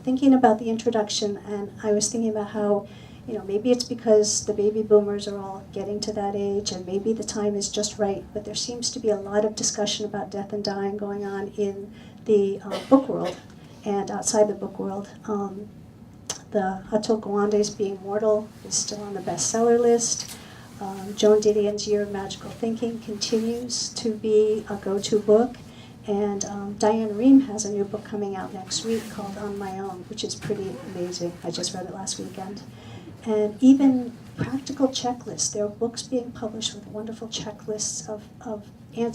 thinking about the introduction, and I was thinking about how, maybe it's because the baby boomers are all getting to that age, and maybe the time is just right, but there seems to be a lot of discussion about death and dying going on in the book world and outside the book world. The Untitled Chapter, Being Mortal, is still on the bestseller list. Joan Didion's Year of Magical Thinking continues to be a go-to book. And Diane Rehm has a new book coming out next week called On My Own, which is pretty amazing. I just read it last weekend. And even practical checklists. There are books being published with wonderful checklists of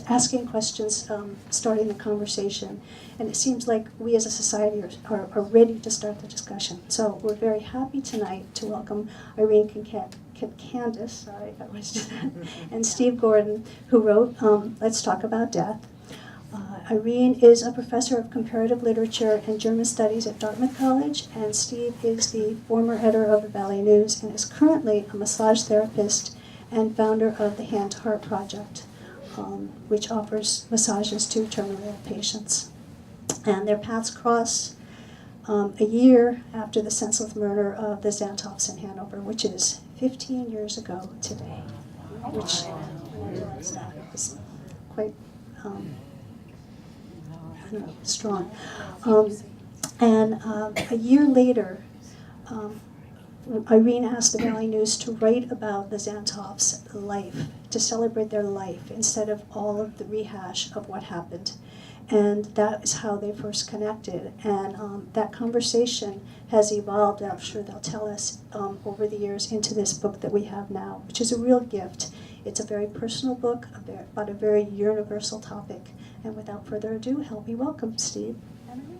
asking questions, starting the conversation. And it seems like we as a society are ready to start the discussion. So we're very happy tonight to welcome Irene Kacandes, and Steve Gordon, who wrote Let's Talk About Death. Irene is a professor of comparative literature and German studies at Dartmouth College, and Steve is the former editor of the Valley News and is currently a massage therapist and founder of the Hand to Heart Project, which offers massages to terminally ill patients. And their paths cross a year after the senseless murder of the Xanthoffs in Hanover, which is 15 years ago today, which when I realized that, it was quite strong. And a year later, Irene asked the Valley News to write about the Xanthoffs' life, to celebrate their life, instead of all of the rehash of what happened. And that is how they first connected. And that conversation has evolved, I'm sure they'll tell us, over the years into this book that we have now, which is a real gift. It's a very personal book about a very universal topic. And without further ado, help me welcome Steve and Irene.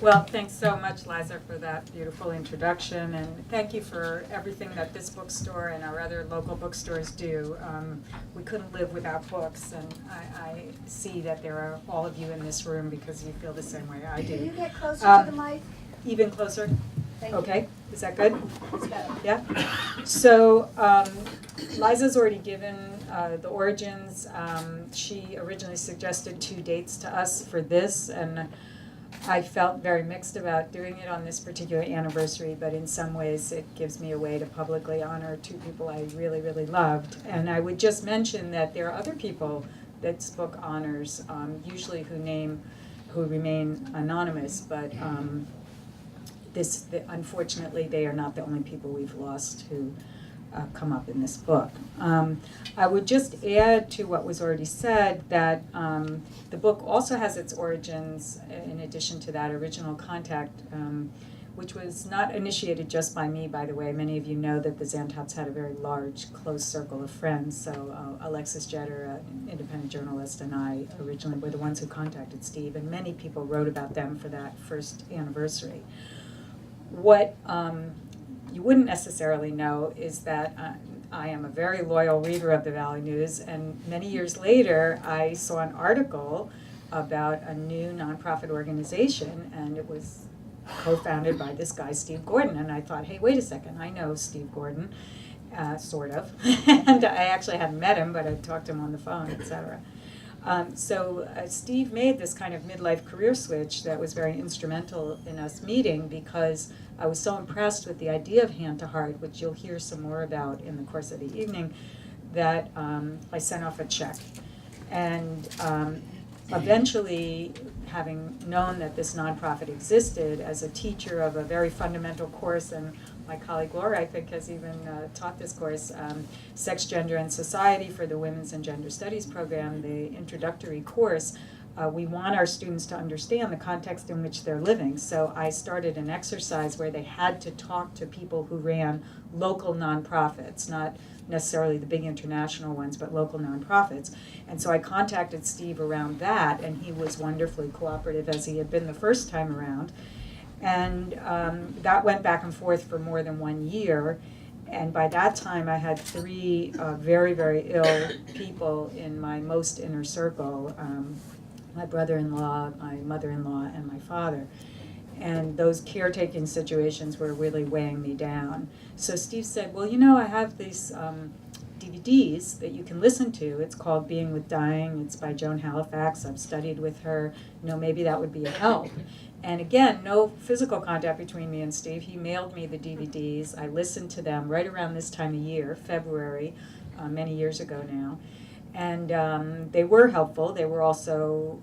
Well, thanks so much, Liza, for that beautiful introduction, and thank you for everything that this bookstore and our other local bookstores do. We couldn't live without books, and I see that there are all of you in this room because you feel the same way I do. Can you get closer to the mic? Even closer? Thank Okay, you. is that good? It's better. Yeah? So, Liza's already given the origins. She originally suggested 2 dates to us for this, and I felt very mixed about doing it on this particular anniversary, but in some ways it gives me a way to publicly honor 2 people I really, really loved. And I would just mention that there are other people that this book honors, usually who remain anonymous, but unfortunately they are not the only people we've lost who come up in this book. I would just add to what was already said that the book also has its origins, in addition to that original contact, which was not initiated just by me, by the way. Many of you know that the Xanthoffs had a very large, close circle of friends. So Alexis Jeter, an independent journalist, and I originally were the ones who contacted Steve, and many people wrote about them for that first anniversary. What you wouldn't necessarily know is that I am a very loyal reader of the Valley News, and many years later I saw an article about a new nonprofit organization, and it was co-founded by this guy, Steve Gordon, and I thought, hey, wait a second, I know Steve Gordon, sort of, and I actually hadn't met him, but I talked to him on the phone, etc. So Steve made this kind of midlife career switch that was very instrumental in us meeting, because I was so impressed with the idea of Hand to Heart, which you'll hear some more about in the course of the evening, that I sent off a check. And eventually, having known that this nonprofit existed, as a teacher of a very fundamental course, and my colleague Laura, I think, has even taught this course, Sex, Gender, and Society for the Women's and Gender Studies program, the introductory course, we want our students to understand the context in which they're living. So I started an exercise where they had to talk to people who ran local nonprofits, not necessarily the big international ones, but local nonprofits. And so I contacted Steve around that, and he was wonderfully cooperative, as he had been the first time around. And that went back and forth for more than 1 year. And by that time, I had 3 very, very ill people in my most inner circle, my brother-in-law, my mother-in-law, and my father. And those caretaking situations were really weighing me down. So Steve said, well, you know, I have these DVDs that you can listen to. It's called Being with Dying. It's by Joan Halifax. I've studied with her. Maybe that would be a help. And again, no physical contact between me and Steve. He mailed me the DVDs. I listened to them right around this time of year, February, many years ago now. And they were helpful. They were also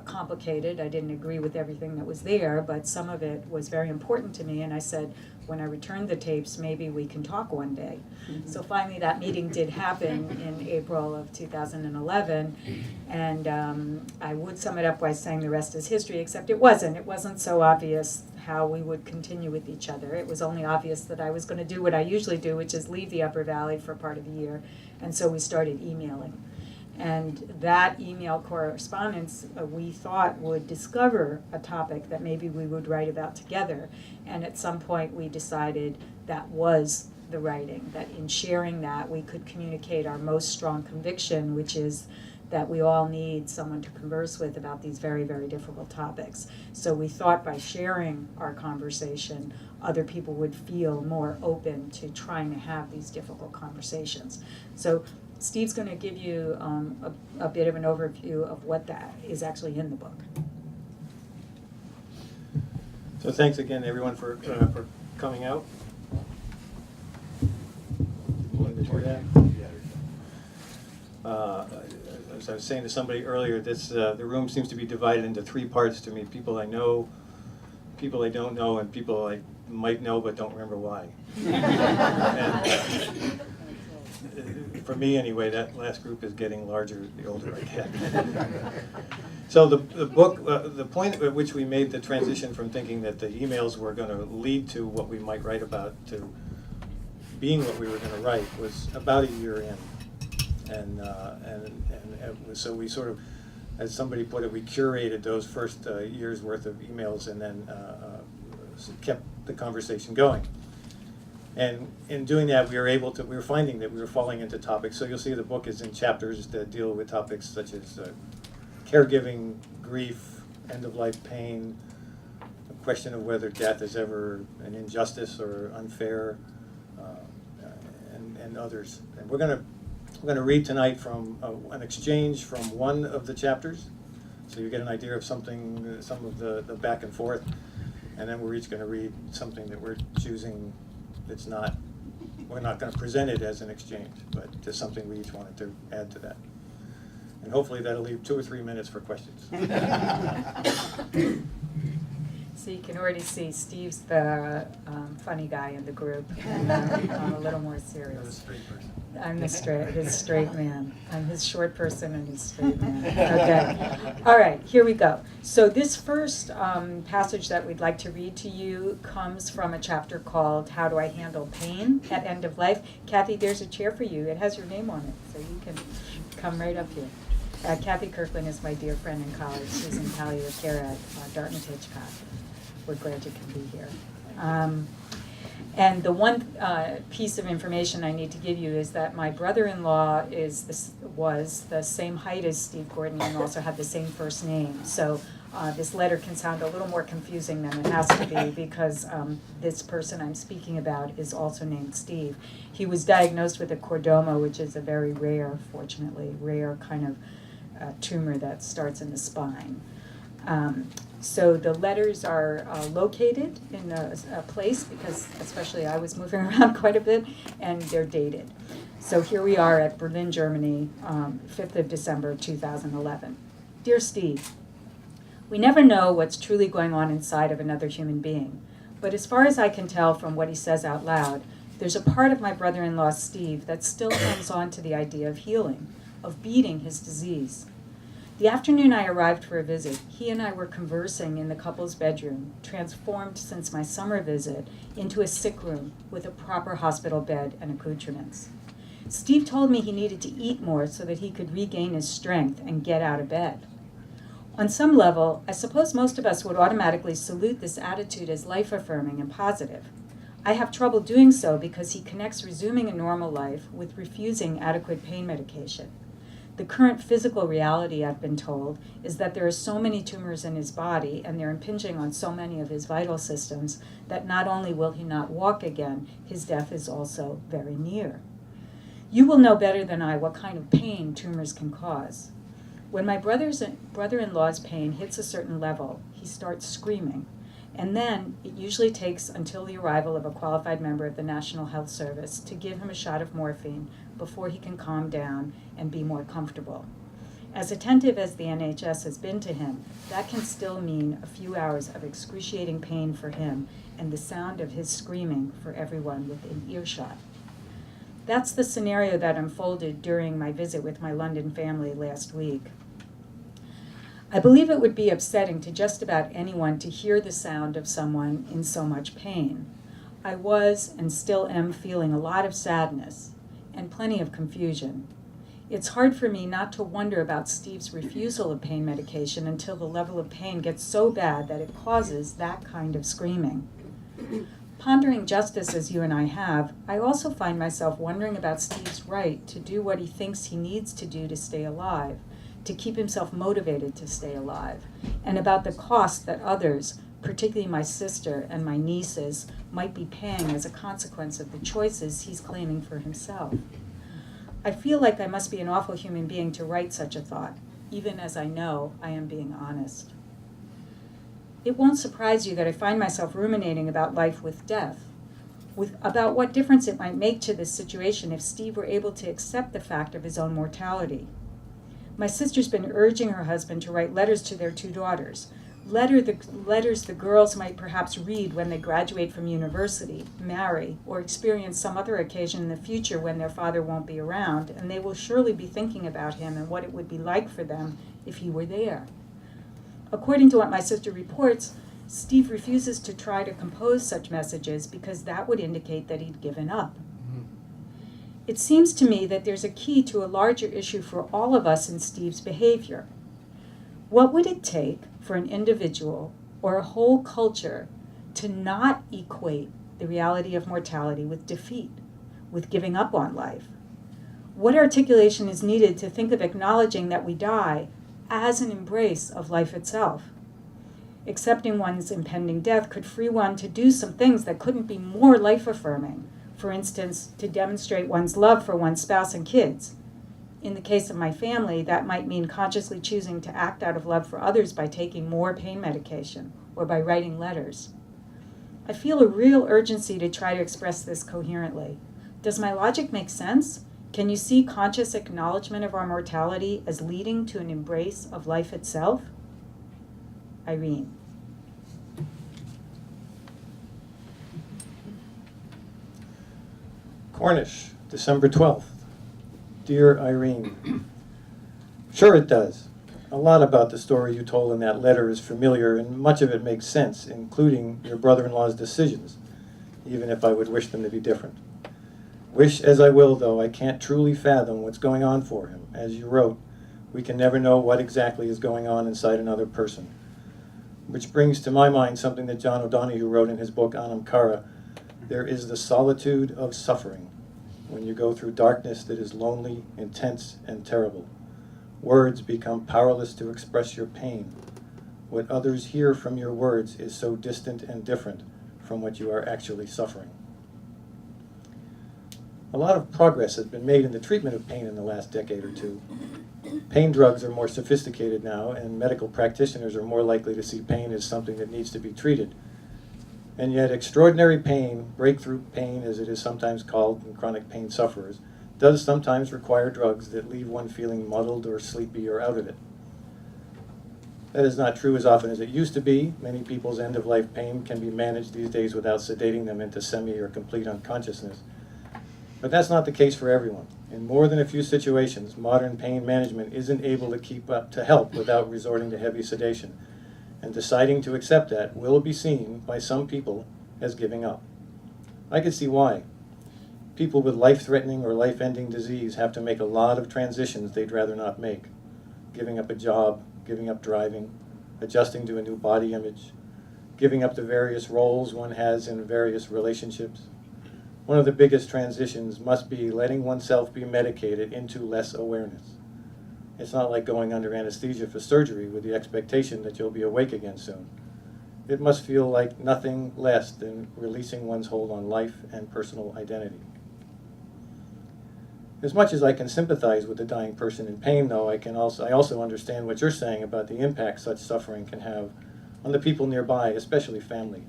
complicated. I didn't agree with everything that was there, but some of it was very important to me. And I said, when I returned the tapes, maybe we can talk one day. Mm-hmm. So finally that meeting did happen in April of 2011. And I would sum it up by saying the rest is history, except it wasn't. It wasn't so obvious how we would continue with each other. It was only obvious that I was going to do what I usually do, which is leave the Upper Valley for part of the year. And so we started emailing. And that email correspondence, we thought would discover a topic that maybe we would write about together. And at some point we decided that was the writing, that in sharing that we could communicate our most strong conviction, which is that we all need someone to converse with about these very, very difficult topics. So we thought by sharing our conversation, other people would feel more open to trying to have these difficult conversations. So Steve's going to give you a bit of an overview of what that is actually in the book. So thanks again, everyone, for coming out. As I was saying to somebody earlier, the room seems to be divided into three parts to me: people I know, people I don't know, and people I might know but don't remember why. And, for me, anyway, that last group is getting larger the older I get. So the book, the point at which we made the transition from thinking that the emails were going to lead to what we might write about to being what we were going to write was about a year in. And so we sort of, as somebody put it, we curated those first year's worth of emails and then kept the conversation going. And in doing that, we were finding that we were falling into topics. So you'll see the book is in chapters that deal with topics such as caregiving, grief, end-of-life pain, the question of whether death is ever an injustice or unfair, and others. And we're going to read tonight from an exchange from one of the chapters, so you get an idea of some of the back and forth. And then we're each going to read something that we're choosing. We're not going to present it as an exchange, but just something we each wanted to add to that. And hopefully that'll leave 2 or 3 minutes for questions. So you can already see Steve's the funny guy in the group, and I'm a little more serious. I'm his straight man. I'm his short person and his straight man. Okay. All right, here we go. So this first passage that we'd like to read to you comes from a chapter called How Do I Handle Pain at End of Life? Kathy, there's a chair for you. It has your name on it, so you can come right up here. Kathy Kirkland is my dear friend in college. She's in palliative care at Dartmouth Hitchcock. We're glad you can be here. And the one piece of information I need to give you is that my brother-in-law was the same height as Steve Gordon and also had the same first name. So this letter can sound a little more confusing than it has to be because this person I'm speaking about is also named Steve. He was diagnosed with a chordoma, which is a very rare, fortunately, rare kind of tumor that starts in the spine. So the letters are located in a place because especially I was moving around quite a bit, and they're dated. So here we are at Berlin, Germany, 5th of December, 2011. Dear Steve, we never know what's truly going on inside of another human being, but as far as I can tell from what he says out loud, there's a part of my brother-in-law, Steve, that still hangs on to the idea of healing, of beating his disease. The afternoon I arrived for a visit, he and I were conversing in the couple's bedroom, transformed since my summer visit into a sick room with a proper hospital bed and accoutrements. Steve told me he needed to eat more so that he could regain his strength and get out of bed. On some level, I suppose most of us would automatically salute this attitude as life-affirming and positive. I have trouble doing so because he connects resuming a normal life with refusing adequate pain medication. The current physical reality, I've been told, is that there are so many tumors in his body and they're impinging on so many of his vital systems that not only will he not walk again, his death is also very near. You will know better than I what kind of pain tumors can cause. When my brother-in-law's pain hits a certain level, he starts screaming. And then it usually takes until the arrival of a qualified member of the National Health Service to give him a shot of morphine before he can calm down and be more comfortable. As attentive as the NHS has been to him, that can still mean a few hours of excruciating pain for him and the sound of his screaming for everyone within earshot. That's the scenario that unfolded during my visit with my London family last week. I believe it would be upsetting to just about anyone to hear the sound of someone in so much pain. I was and still am feeling a lot of sadness and plenty of confusion. It's hard for me not to wonder about Steve's refusal of pain medication until the level of pain gets so bad that it causes that kind of screaming. Pondering justice as you and I have, I also find myself wondering about Steve's right to do what he thinks he needs to do to stay alive, to keep himself motivated to stay alive, and about the cost that others, particularly my sister and my nieces, might be paying as a consequence of the choices he's claiming for himself. I feel like I must be an awful human being to write such a thought, even as I know I am being honest. It won't surprise you that I find myself ruminating about life with death, about what difference it might make to this situation if Steve were able to accept the fact of his own mortality. My sister's been urging her husband to write letters to their 2 daughters, letters the girls might perhaps read when they graduate from university, marry, or experience some other occasion in the future when their father won't be around, and they will surely be thinking about him and what it would be like for them if he were there. According to what my sister reports, Steve refuses to try to compose such messages because that would indicate that he'd given up. It seems to me that there's a key to a larger issue for all of us in Steve's behavior. What would it take for an individual or a whole culture to not equate the reality of mortality with defeat, with giving up on life? What articulation is needed to think of acknowledging that we die as an embrace of life itself? Accepting one's impending death could free one to do some things that couldn't be more life-affirming. For instance, to demonstrate one's love for one's spouse and kids. In the case of my family, that might mean consciously choosing to act out of love for others by taking more pain medication or by writing letters. I feel a real urgency to try to express this coherently. Does my logic make sense? Can you see conscious acknowledgement of our mortality as leading to an embrace of life itself? Irene. Cornish, December 12th. Dear Irene, sure it does. A lot about the story you told in that letter is familiar, and much of it makes sense, including your brother-in-law's decisions, even if I would wish them to be different. Wish as I will, though, I can't truly fathom what's going on for him. As you wrote, we can never know what exactly is going on inside another person. Which brings to my mind something that John O'Donohue wrote in his book Anam Cara. There is the solitude of suffering, when you go through darkness that is lonely, intense, and terrible. Words become powerless to express your pain. What others hear from your words is so distant and different from what you are actually suffering. A lot of progress has been made in the treatment of pain in the last decade or two. Pain drugs are more sophisticated now, and medical practitioners are more likely to see pain as something that needs to be treated. And yet extraordinary pain, breakthrough pain as it is sometimes called in chronic pain sufferers, does sometimes require drugs that leave one feeling muddled or sleepy or out of it. That is not true as often as it used to be. Many people's end-of-life pain can be managed these days without sedating them into semi or complete unconsciousness. But that's not the case for everyone. In more than a few situations, modern pain management isn't able to keep up to help without resorting to heavy sedation. And deciding to accept that will be seen by some people as giving up. I can see why. People with life-threatening or life-ending disease have to make a lot of transitions they'd rather not make. Giving up a job, giving up driving, adjusting to a new body image, giving up the various roles one has in various relationships. One of the biggest transitions must be letting oneself be medicated into less awareness. It's not like going under anesthesia for surgery with the expectation that you'll be awake again soon. It must feel like nothing less than releasing one's hold on life and personal identity. As much as I can sympathize with the dying person in pain, though, I also understand what you're saying about the impact such suffering can have on the people nearby, especially family.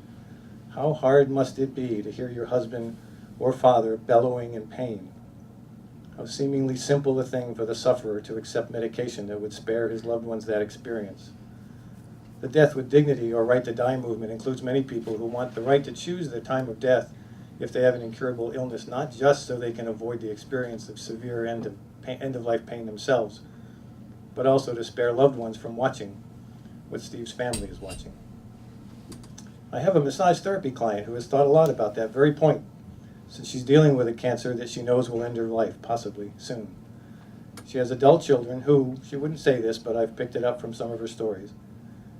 How hard must it be to hear your husband or father bellowing in pain? How seemingly simple a thing for the sufferer to accept medication that would spare his loved ones that experience. The Death with Dignity or Right to Die movement includes many people who want the right to choose their time of death if they have an incurable illness, not just so they can avoid the experience of severe end-of-life pain themselves, but also to spare loved ones from watching what Steve's family is watching. I have a massage therapy client who has thought a lot about that very point, since she's dealing with a cancer that she knows will end her life, possibly soon. She has adult children who, she wouldn't say this, but I've picked it up from some of her stories,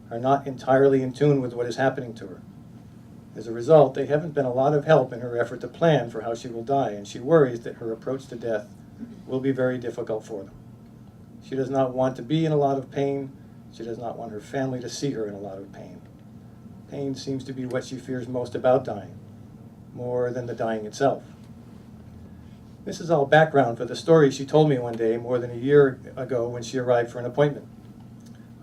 are not entirely in tune with what is happening to her. As a result, they haven't been a lot of help in her effort to plan for how she will die, and she worries that her approach to death will be very difficult for them. She does not want to be in a lot of pain. She does not want her family to see her in a lot of pain. Pain seems to be what she fears most about dying, more than the dying itself. This is all background for the story she told me one day more than a year ago when she arrived for an appointment.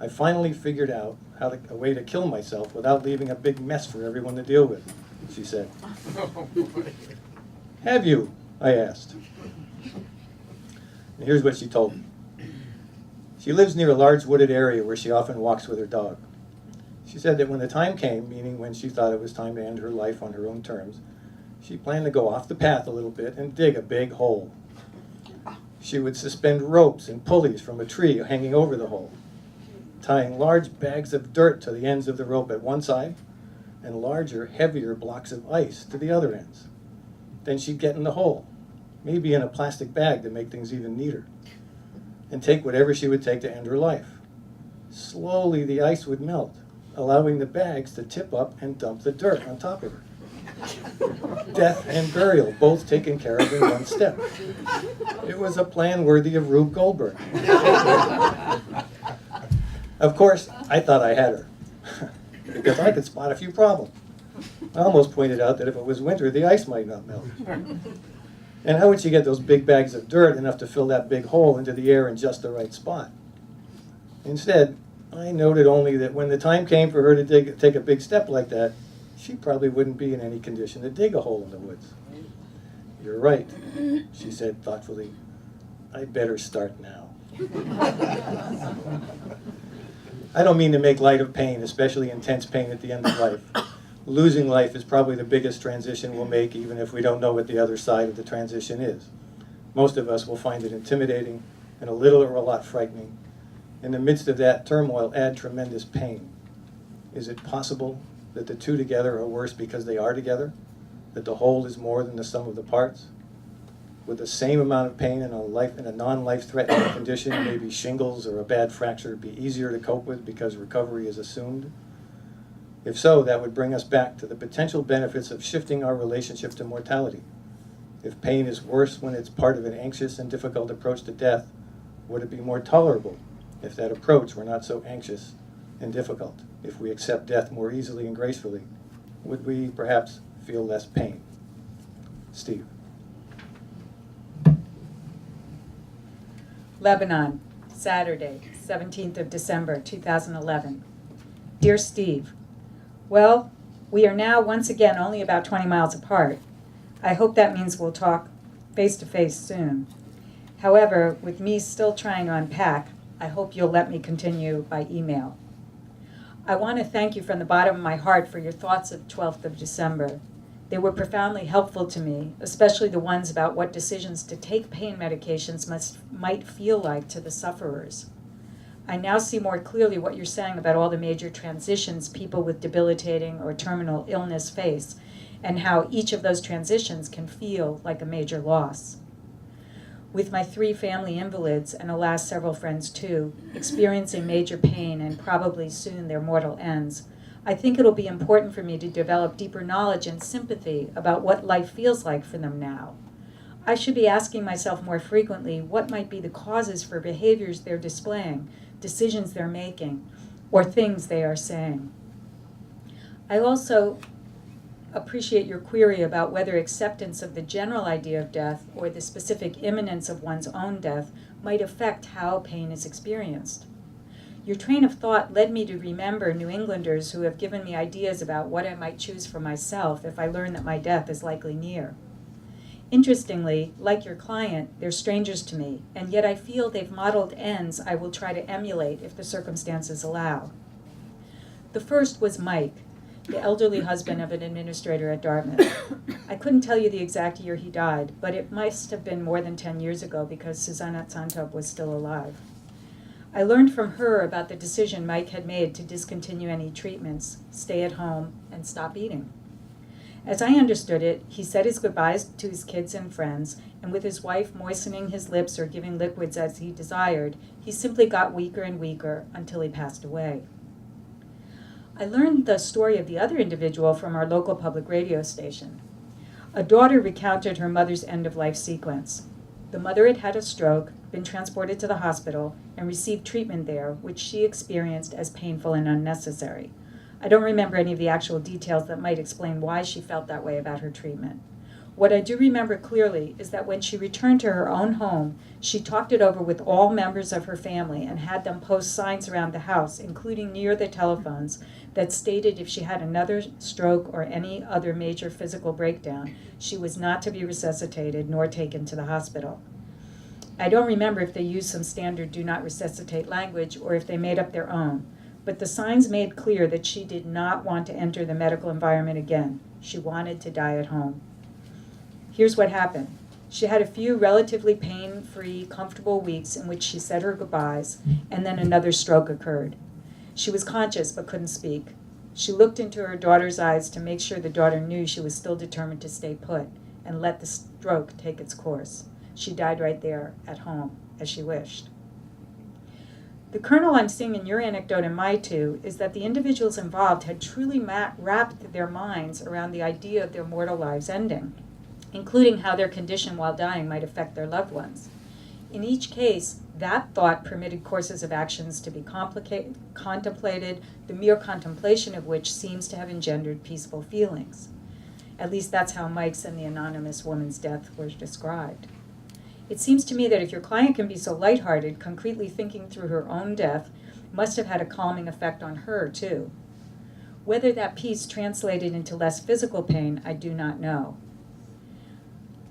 I finally figured out a way to kill myself without leaving a big mess for everyone to deal with, she said. Have you? I asked. And here's what she told me. She lives near a large wooded area where she often walks with her dog. She said that when the time came, meaning when she thought it was time to end her life on her own terms, she planned to go off the path a little bit and dig a big hole. She would suspend ropes and pulleys from a tree hanging over the hole, tying large bags of dirt to the ends of the rope at one side and larger, heavier blocks of ice to the other ends. Then she'd get in the hole, maybe in a plastic bag to make things even neater, and take whatever she would take to end her life. Slowly the ice would melt, allowing the bags to tip up and dump the dirt on top of her. Death and burial, both taken care of in one step. It was a plan worthy of Rube Goldberg. Of course, I thought I had her, because I could spot a few problems. I almost pointed out that if it was winter, the ice might not melt. And how would she get those big bags of dirt enough to fill that big hole into the air in just the right spot? Instead, I noted only that when the time came for her to take a big step like that, she probably wouldn't be in any condition to dig a hole in the woods. You're right, she said thoughtfully. I'd better start now. I don't mean to make light of pain, especially intense pain at the end of life. Losing life is probably the biggest transition we'll make, even if we don't know what the other side of the transition is. Most of us will find it intimidating and a little or a lot frightening. In the midst of that turmoil, add tremendous pain. Is it possible that the two together are worse because they are together? That the whole is more than the sum of the parts? Would the same amount of pain in a non-life-threatening condition, maybe shingles or a bad fracture, be easier to cope with because recovery is assumed? If so, that would bring us back to the potential benefits of shifting our relationship to mortality. If pain is worse when it's part of an anxious and difficult approach to death, would it be more tolerable if that approach were not so anxious and difficult? If we accept death more easily and gracefully, would we perhaps feel less pain? Steve. Lebanon, Saturday, 17th of December, 2011. Dear Steve, well, we are now once again only about 20 miles apart. I hope that means we'll talk face-to-face soon. However, with me still trying to unpack, I hope you'll let me continue by email. I want to thank you from the bottom of my heart for your thoughts of 12th of December. They were profoundly helpful to me, especially the ones about what decisions to take pain medications might feel like to the sufferers. I now see more clearly what you're saying about all the major transitions people with debilitating or terminal illness face, and how each of those transitions can feel like a major loss. With my 3 family invalids, and alas several friends too, experiencing major pain and probably soon their mortal ends, I think it'll be important for me to develop deeper knowledge and sympathy about what life feels like for them now. I should be asking myself more frequently what might be the causes for behaviors they're displaying, decisions they're making, or things they are saying. I also appreciate your query about whether acceptance of the general idea of death or the specific imminence of one's own death might affect how pain is experienced. Your train of thought led me to remember New Englanders who have given me ideas about what I might choose for myself if I learn that my death is likely near. Interestingly, like your client, they're strangers to me, and yet I feel they've modeled ends I will try to emulate if the circumstances allow. The first was Mike, the elderly husband of an administrator at Dartmouth. I couldn't tell you the exact year he died, but it must have been more than 10 years ago because Susanna Santop was still alive. I learned from her about the decision Mike had made to discontinue any treatments, stay at home, and stop eating. As I understood it, he said his goodbyes to his kids and friends, and with his wife moistening his lips or giving liquids as he desired, he simply got weaker and weaker until he passed away. I learned the story of the other individual from our local public radio station. A daughter recounted her mother's end-of-life sequence. The mother had had a stroke, been transported to the hospital, and received treatment there, which she experienced as painful and unnecessary. I don't remember any of the actual details that might explain why she felt that way about her treatment. What I do remember clearly is that when she returned to her own home, she talked it over with all members of her family and had them post signs around the house, including near the telephones, that stated if she had another stroke or any other major physical breakdown, she was not to be resuscitated nor taken to the hospital. I don't remember if they used some standard do not resuscitate language or if they made up their own, but the signs made clear that she did not want to enter the medical environment again. She wanted to die at home. Here's what happened. She had a few relatively pain-free, comfortable weeks in which she said her goodbyes, and then another stroke occurred. She was conscious but couldn't speak. She looked into her daughter's eyes to make sure the daughter knew she was still determined to stay put and let the stroke take its course. She died right there at home, as she wished. The kernel I'm seeing in your anecdote and my too is that the individuals involved had truly wrapped their minds around the idea of their mortal lives ending, including how their condition while dying might affect their loved ones. In each case, that thought permitted courses of actions to be contemplated, the mere contemplation of which seems to have engendered peaceful feelings. At least that's how Mike's and the anonymous woman's death were described. It seems to me that if your client can be so lighthearted, concretely thinking through her own death must have had a calming effect on her, too. Whether that peace translated into less physical pain, I do not know.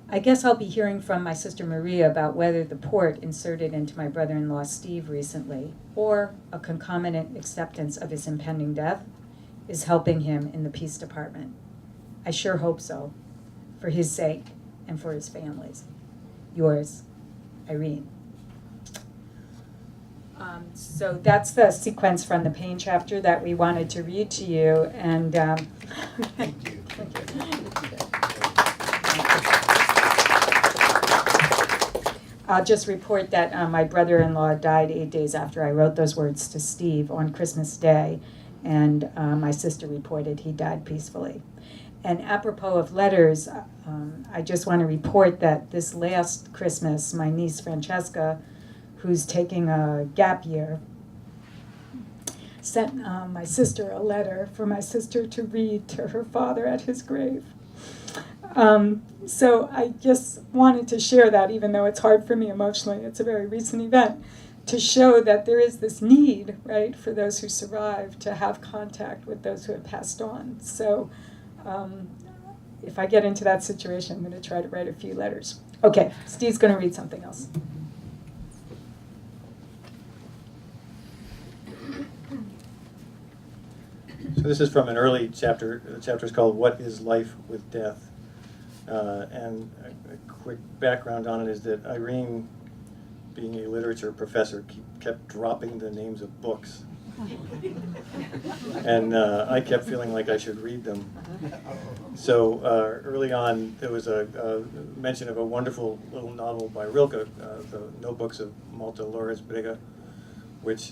I guess I'll be hearing from my sister Maria about whether the port inserted into my brother-in-law Steve recently, or a concomitant acceptance of his impending death, is helping him in the peace department. I sure hope so, for his sake and for his family's. Yours, Irene. So that's the sequence from the pain chapter that we wanted to read to you. And Thank you. I'll just report that my brother-in-law died 8 days after I wrote those words to Steve on Christmas Day, and my sister reported he died peacefully. And apropos of letters, I just want to report that this last Christmas, my niece Francesca, who's taking a gap year, sent my sister a letter for my sister to read to her father at his grave. So I just wanted to share that, even though it's hard for me emotionally. It's a very recent event, to show that there is this need, right, for those who survive to have contact with those who have passed on. So if I get into that situation, I'm going to try to write a few letters. Okay, Steve's going to read something else. So this is from an early chapter. The chapter is called "What is Life with Death?" And a quick background on it is that Irene, being a literature professor, kept dropping the names of books. And I kept feeling like I should read them. So early on, there was a mention of a wonderful little novel by Rilke, The Notebooks of Malta Loris Brega, which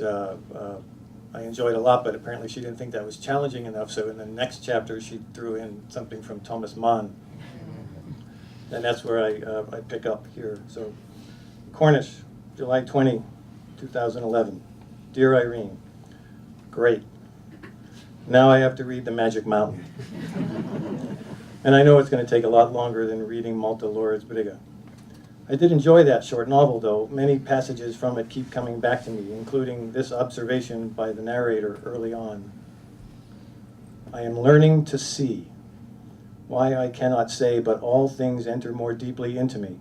I enjoyed a lot, but apparently she didn't think that was challenging enough. So in the next chapter, she threw in something from Thomas Mann. And that's where I pick up here. So Cornish, July 20, 2011. Dear Irene, great. Now I have to read The Magic Mountain. And I know it's going to take a lot longer than reading Malta Lourdes Briga. I did enjoy that short novel, though. Many passages from it keep coming back to me, including this observation by the narrator early on. I am learning to see. Why I cannot say, but all things enter more deeply into me,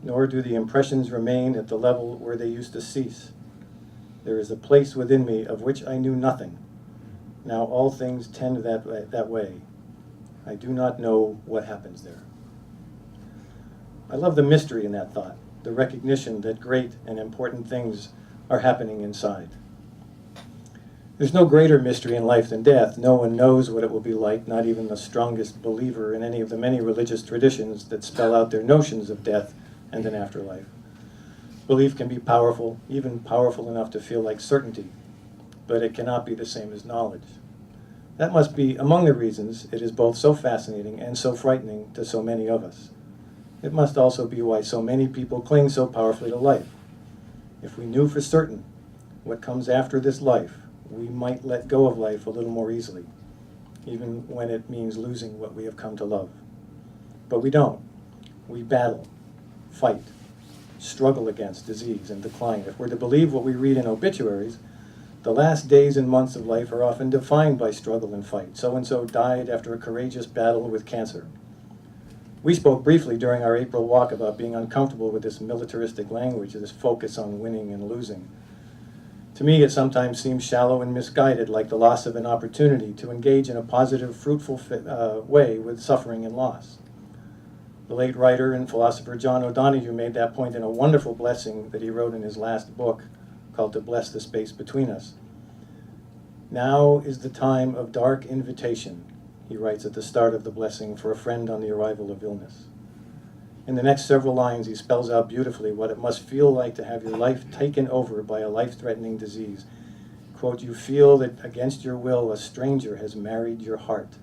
nor do the impressions remain at the level where they used to cease. There is a place within me of which I knew nothing. Now all things tend that way. I do not know what happens there. I love the mystery in that thought, the recognition that great and important things are happening inside. There's no greater mystery in life than death. No one knows what it will be like, not even the strongest believer in any of the many religious traditions that spell out their notions of death and an afterlife. Belief can be powerful, even powerful enough to feel like certainty, but it cannot be the same as knowledge. That must be among the reasons it is both so fascinating and so frightening to so many of us. It must also be why so many people cling so powerfully to life. If we knew for certain what comes after this life, we might let go of life a little more easily, even when it means losing what we have come to love. But we don't. We battle, fight, struggle against disease and decline. If we're to believe what we read in obituaries, the last days and months of life are often defined by struggle and fight. So-and-so died after a courageous battle with cancer. We spoke briefly during our April walk about being uncomfortable with this militaristic language, this focus on winning and losing. To me, it sometimes seems shallow and misguided, like the loss of an opportunity to engage in a positive, fruitful way with suffering and loss. The late writer and philosopher John O'Donohue made that point in a wonderful blessing that he wrote in his last book called To Bless the Space Between Us. Now is the time of dark invitation, he writes at the start of the blessing, for a friend on the arrival of illness. In the next several lines, he spells out beautifully what it must feel like to have your life taken over by a life-threatening disease. Quote, you feel that against your will a stranger has married your heart.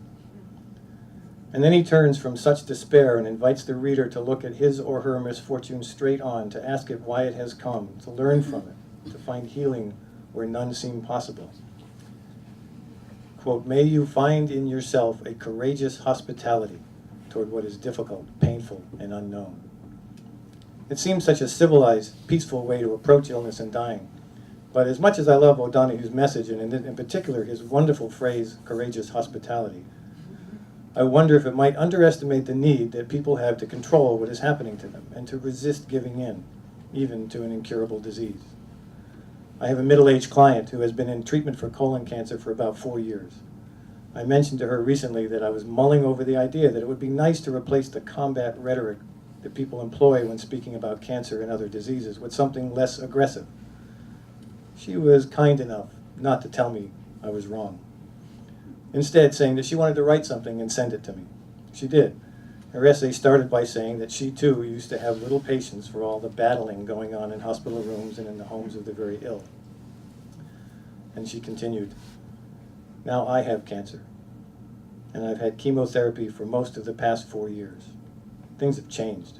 And then he turns from such despair and invites the reader to look at his or her misfortune straight on, to ask it why it has come, to learn from it, to find healing where none seem possible. Quote, may you find in yourself a courageous hospitality toward what is difficult, painful, and unknown. It seems such a civilized, peaceful way to approach illness and dying. But as much as I love O'Donoghue's message, and in particular his wonderful phrase, courageous hospitality, I wonder if it might underestimate the need that people have to control what is happening to them and to resist giving in, even to an incurable disease. I have a middle-aged client who has been in treatment for colon cancer for about 4 years. I mentioned to her recently that I was mulling over the idea that it would be nice to replace the combat rhetoric that people employ when speaking about cancer and other diseases with something less aggressive. She was kind enough not to tell me I was wrong. Instead, saying that she wanted to write something and send it to me. She did. Her essay started by saying that she too used to have little patience for all the battling going on in hospital rooms and in the homes of the very ill. And she continued, now I have cancer, and I've had chemotherapy for most of the past 4 years. Things have changed.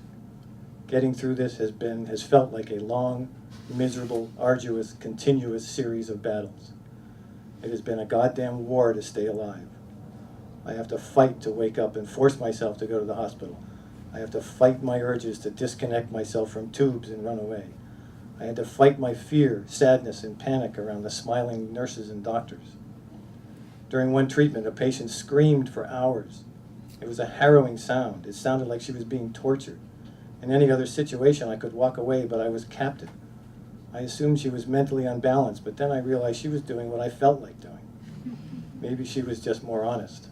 Getting through this has felt like a long, miserable, arduous, continuous series of battles. It has been a goddamn war to stay alive. I have to fight to wake up and force myself to go to the hospital. I have to fight my urges to disconnect myself from tubes and run away. I had to fight my fear, sadness, and panic around the smiling nurses and doctors. During one treatment, a patient screamed for hours. It was a harrowing sound. It sounded like she was being tortured. In any other situation, I could walk away, but I was captive. I assumed she was mentally unbalanced, but then I realized she was doing what I felt like doing. Maybe she was just more honest.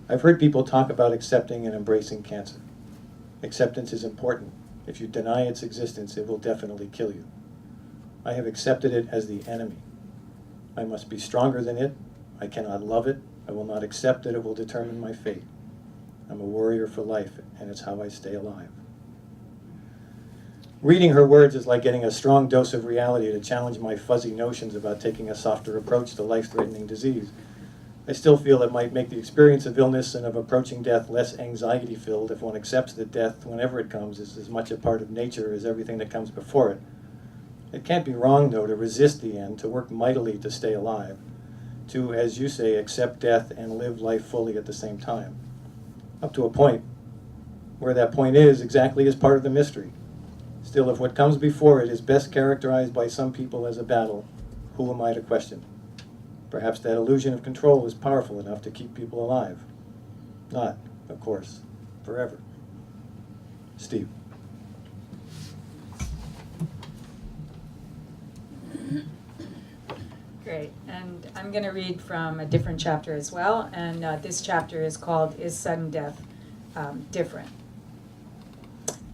I've heard people talk about accepting and embracing cancer. Acceptance is important. If you deny its existence, it will definitely kill you. I have accepted it as the enemy. I must be stronger than it. I cannot love it. I will not accept that it will determine my fate. I'm a warrior for life, and it's how I stay alive. Reading her words is like getting a strong dose of reality to challenge my fuzzy notions about taking a softer approach to life-threatening disease. I still feel it might make the experience of illness and of approaching death less anxiety-filled if one accepts that death, whenever it comes, is as much a part of nature as everything that comes before it. It can't be wrong, though, to resist the end, to work mightily to stay alive. to, as you say, accept death and live life fully at the same time. Up to a point. Where that point is exactly is part of the mystery. Still, if what comes before it is best characterized by some people as a battle, who am I to question? Perhaps that illusion of control is powerful enough to keep people alive. Not, of course, forever. Steve. Great, and I'm going to read from a different chapter as well, and this chapter is called Is Sudden Death Different?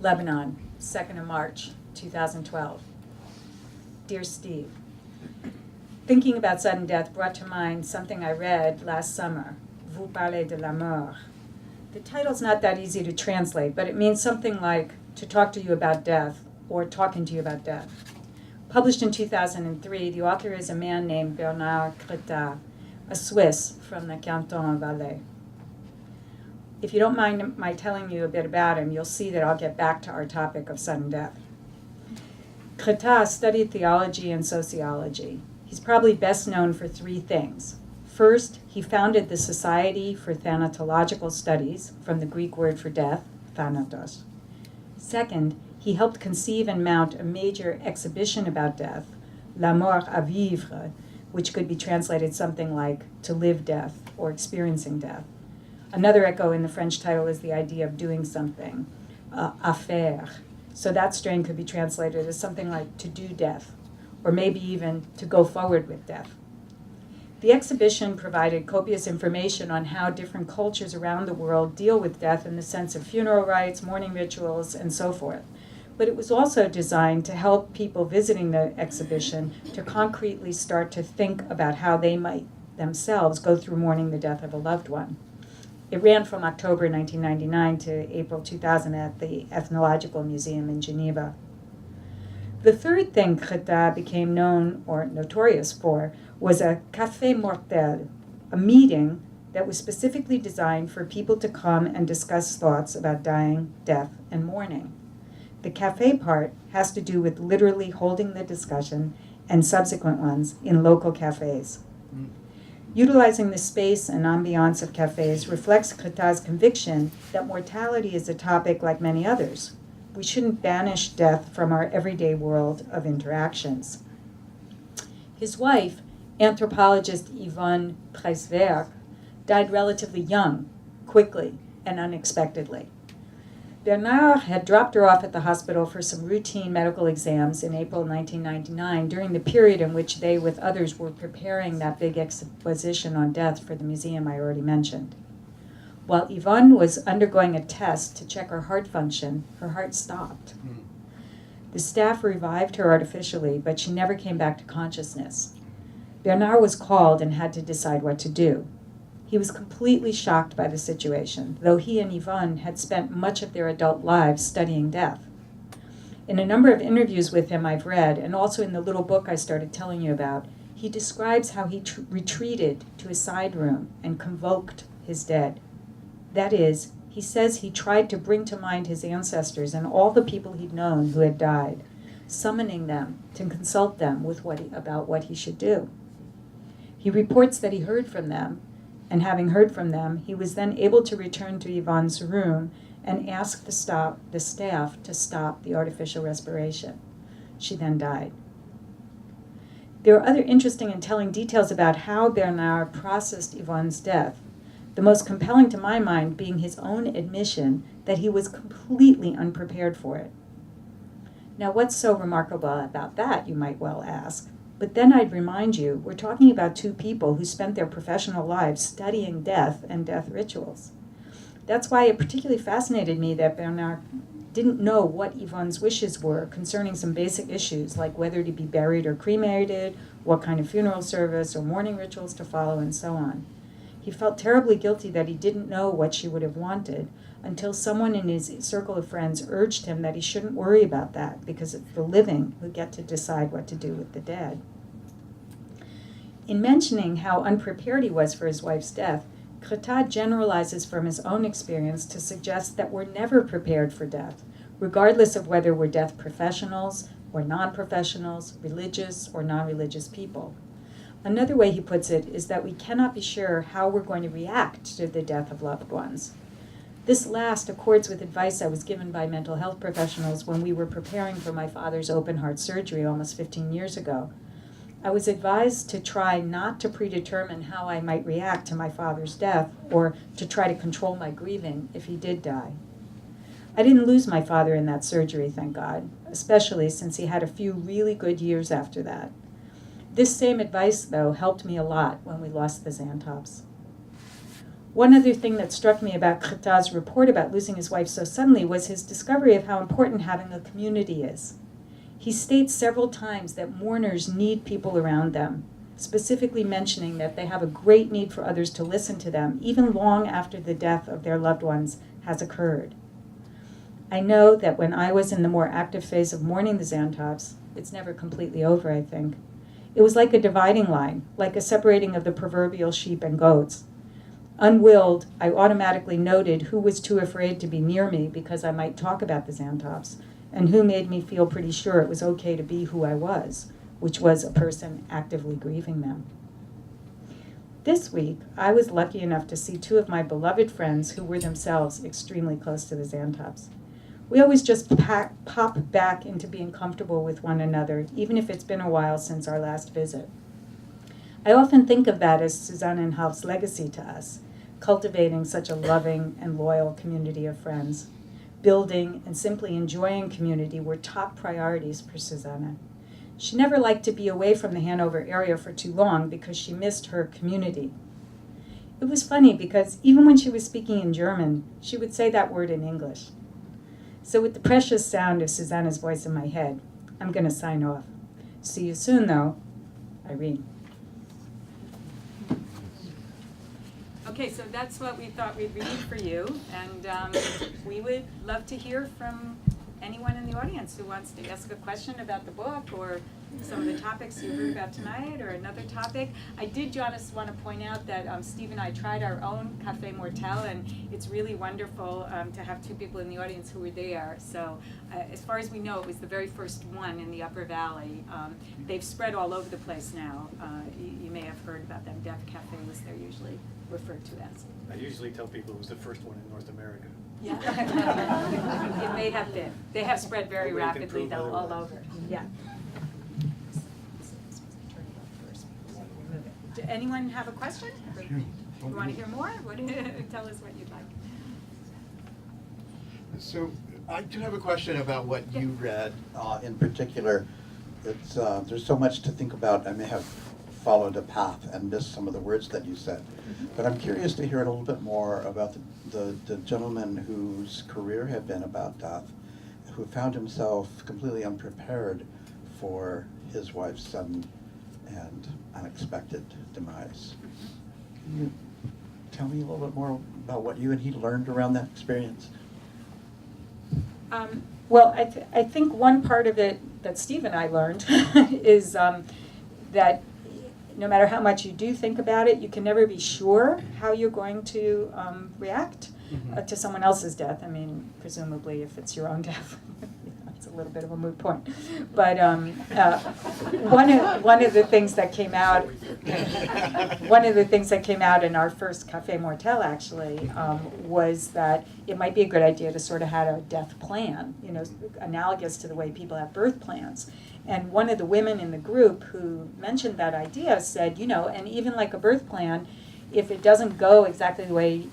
Lebanon, 2nd of March, 2012. Dear Steve, thinking about sudden death brought to mind something I read last summer, Vous parlez de la mort. The title's not that easy to translate, but it means something like to talk to you about death or talking to you about death. Published in 2003, the author is a man named Bernard Creta, a Swiss from the Canton of Valais. If you don't mind my telling you a bit about him, you'll see that I'll get back to our topic of sudden death. Creta studied theology and sociology. He's probably best known for three things. First, he founded the Society for Thanatological Studies, from the Greek word for death, thanatos. Second, he helped conceive and mount a major exhibition about death, La Mort à Vivre, which could be translated something like to live death or experiencing death. Another echo in the French title is the idea of doing something, à faire. So that strain could be translated as something like to do death, or maybe even to go forward with death. The exhibition provided copious information on how different cultures around the world deal with death in the sense of funeral rites, mourning rituals, and so forth. But it was also designed to help people visiting the exhibition to concretely start to think about how they might themselves go through mourning the death of a loved one. It ran from October 1999 to April 2000 at the Ethnological Museum in Geneva. The third thing Creta became known or notorious for was a café mortel, a meeting that was specifically designed for people to come and discuss thoughts about dying, death, and mourning. The café part has to do with literally holding the discussion and subsequent ones in local cafes. Utilizing the space and ambiance of cafes reflects Creta's conviction that mortality is a topic like many others. We shouldn't banish death from our everyday world of interactions. His wife, anthropologist Yvonne Preiswerk, died relatively young, quickly, and unexpectedly. Bernard had dropped her off at the hospital for some routine medical exams in April 1999, during the period in which they, with others, were preparing that big exposition on death for the museum I already mentioned. While Yvonne was undergoing a test to check her heart function, her heart stopped. The staff revived her artificially, but she never came back to consciousness. Bernard was called and had to decide what to do. He was completely shocked by the situation, though he and Yvonne had spent much of their adult lives studying death. In a number of interviews with him I've read, and also in the little book I started telling you about, he describes how he retreated to a side room and convoked his dead. That is, he says he tried to bring to mind his ancestors and all the people he'd known who had died, summoning them to consult them with about what he should do. He reports that he heard from them, and having heard from them, he was then able to return to Yvonne's room and ask the staff to stop the artificial respiration. She then died. There are other interesting and telling details about how Bernard processed Yvonne's death, the most compelling to my mind being his own admission that he was completely unprepared for it. Now, what's so remarkable about that, you might well ask? But then I'd remind you, we're talking about two people who spent their professional lives studying death and death rituals. That's why it particularly fascinated me that Bernard didn't know what Yvonne's wishes were concerning some basic issues like whether to be buried or cremated, what kind of funeral service or mourning rituals to follow, and so on. He felt terribly guilty that he didn't know what she would have wanted until someone in his circle of friends urged him that he shouldn't worry about that because it's the living who get to decide what to do with the dead. In mentioning how unprepared he was for his wife's death, Creta generalizes from his own experience to suggest that we're never prepared for death, regardless of whether we're death professionals or non-professionals, religious or non-religious people. Another way he puts it is that we cannot be sure how we're going to react to the death of loved ones. This last accords with advice I was given by mental health professionals when we were preparing for my father's open heart surgery almost 15 years ago. I was advised to try not to predetermine how I might react to my father's death or to try to control my grieving if he did die. I didn't lose my father in that surgery, thank God, especially since he had a few really good years after that. This same advice, though, helped me a lot when we lost the Xantops. One other thing that struck me about Kacandes' report about losing his wife so suddenly was his discovery of how important having a community is. He states several times that mourners need people around them, specifically mentioning that they have a great need for others to listen to them, even long after the death of their loved ones has occurred. I know that when I was in the more active phase of mourning the Xantops, it's never completely over, I think, it was like a dividing line, like a separating of the proverbial sheep and goats. Unwilled, I automatically noted who was too afraid to be near me because I might talk about the Xantops, and who made me feel pretty sure it was okay to be who I was, which was a person actively grieving them. This week, I was lucky enough to see two of my beloved friends who were themselves extremely close to the Xantops. We always just pop back into being comfortable with one another, even if it's been a while since our last visit. I often think of that as Suzanne and Half's legacy to us, cultivating such a loving and loyal community of friends. Building and simply enjoying community were top priorities for Susanna. She never liked to be away from the Hanover area for too long because she missed her community. It was funny because even when she was speaking in German, she would say that word in English. So with the precious sound of Susanna's voice in my head, I'm going to sign off. See you soon, though. Irene. Okay, so that's what we thought we'd read for you, and we would love to hear from anyone in the audience who wants to ask a question about the book or some of the topics you heard about tonight or another topic. I did just want to point out that Steve and I tried our own Café Mortel, and it's really wonderful to have two people in the audience who were there. So as far as we know, it was the very first one in the Upper Valley. They've spread all over the place now. You may have heard about them. Deaf cafes, they're usually referred to as. I usually tell people it was the first one in North America. Yeah. It may have been. They have spread very Nobody can rapidly, prove though, all otherwise. over. Yeah. Do anyone have a question? You want to hear more? Tell us what you'd like. So I do have a question about what you read in particular. It's there's so much to think about. I may have followed a path and missed some of the words that you said. But I'm curious to hear a little bit more about the gentleman whose career had been about death, who found himself completely unprepared for his wife's sudden and unexpected demise. Can you tell me a little bit more about what you and he learned around that experience? Well, I think one part of it that Steve and I learned is that no matter how much you do think about it, you can never be sure how you're going to react to someone else's death. I mean, presumably if it's your own death, it's a little bit of a moot point. But one of the things that came out, in our first Café Mortel actually was that it might be a good idea to sort of have a death plan, you know, analogous to the way people have birth plans. And one of the women in the group who mentioned that idea said, you know, and even like a birth plan, if it doesn't go exactly the way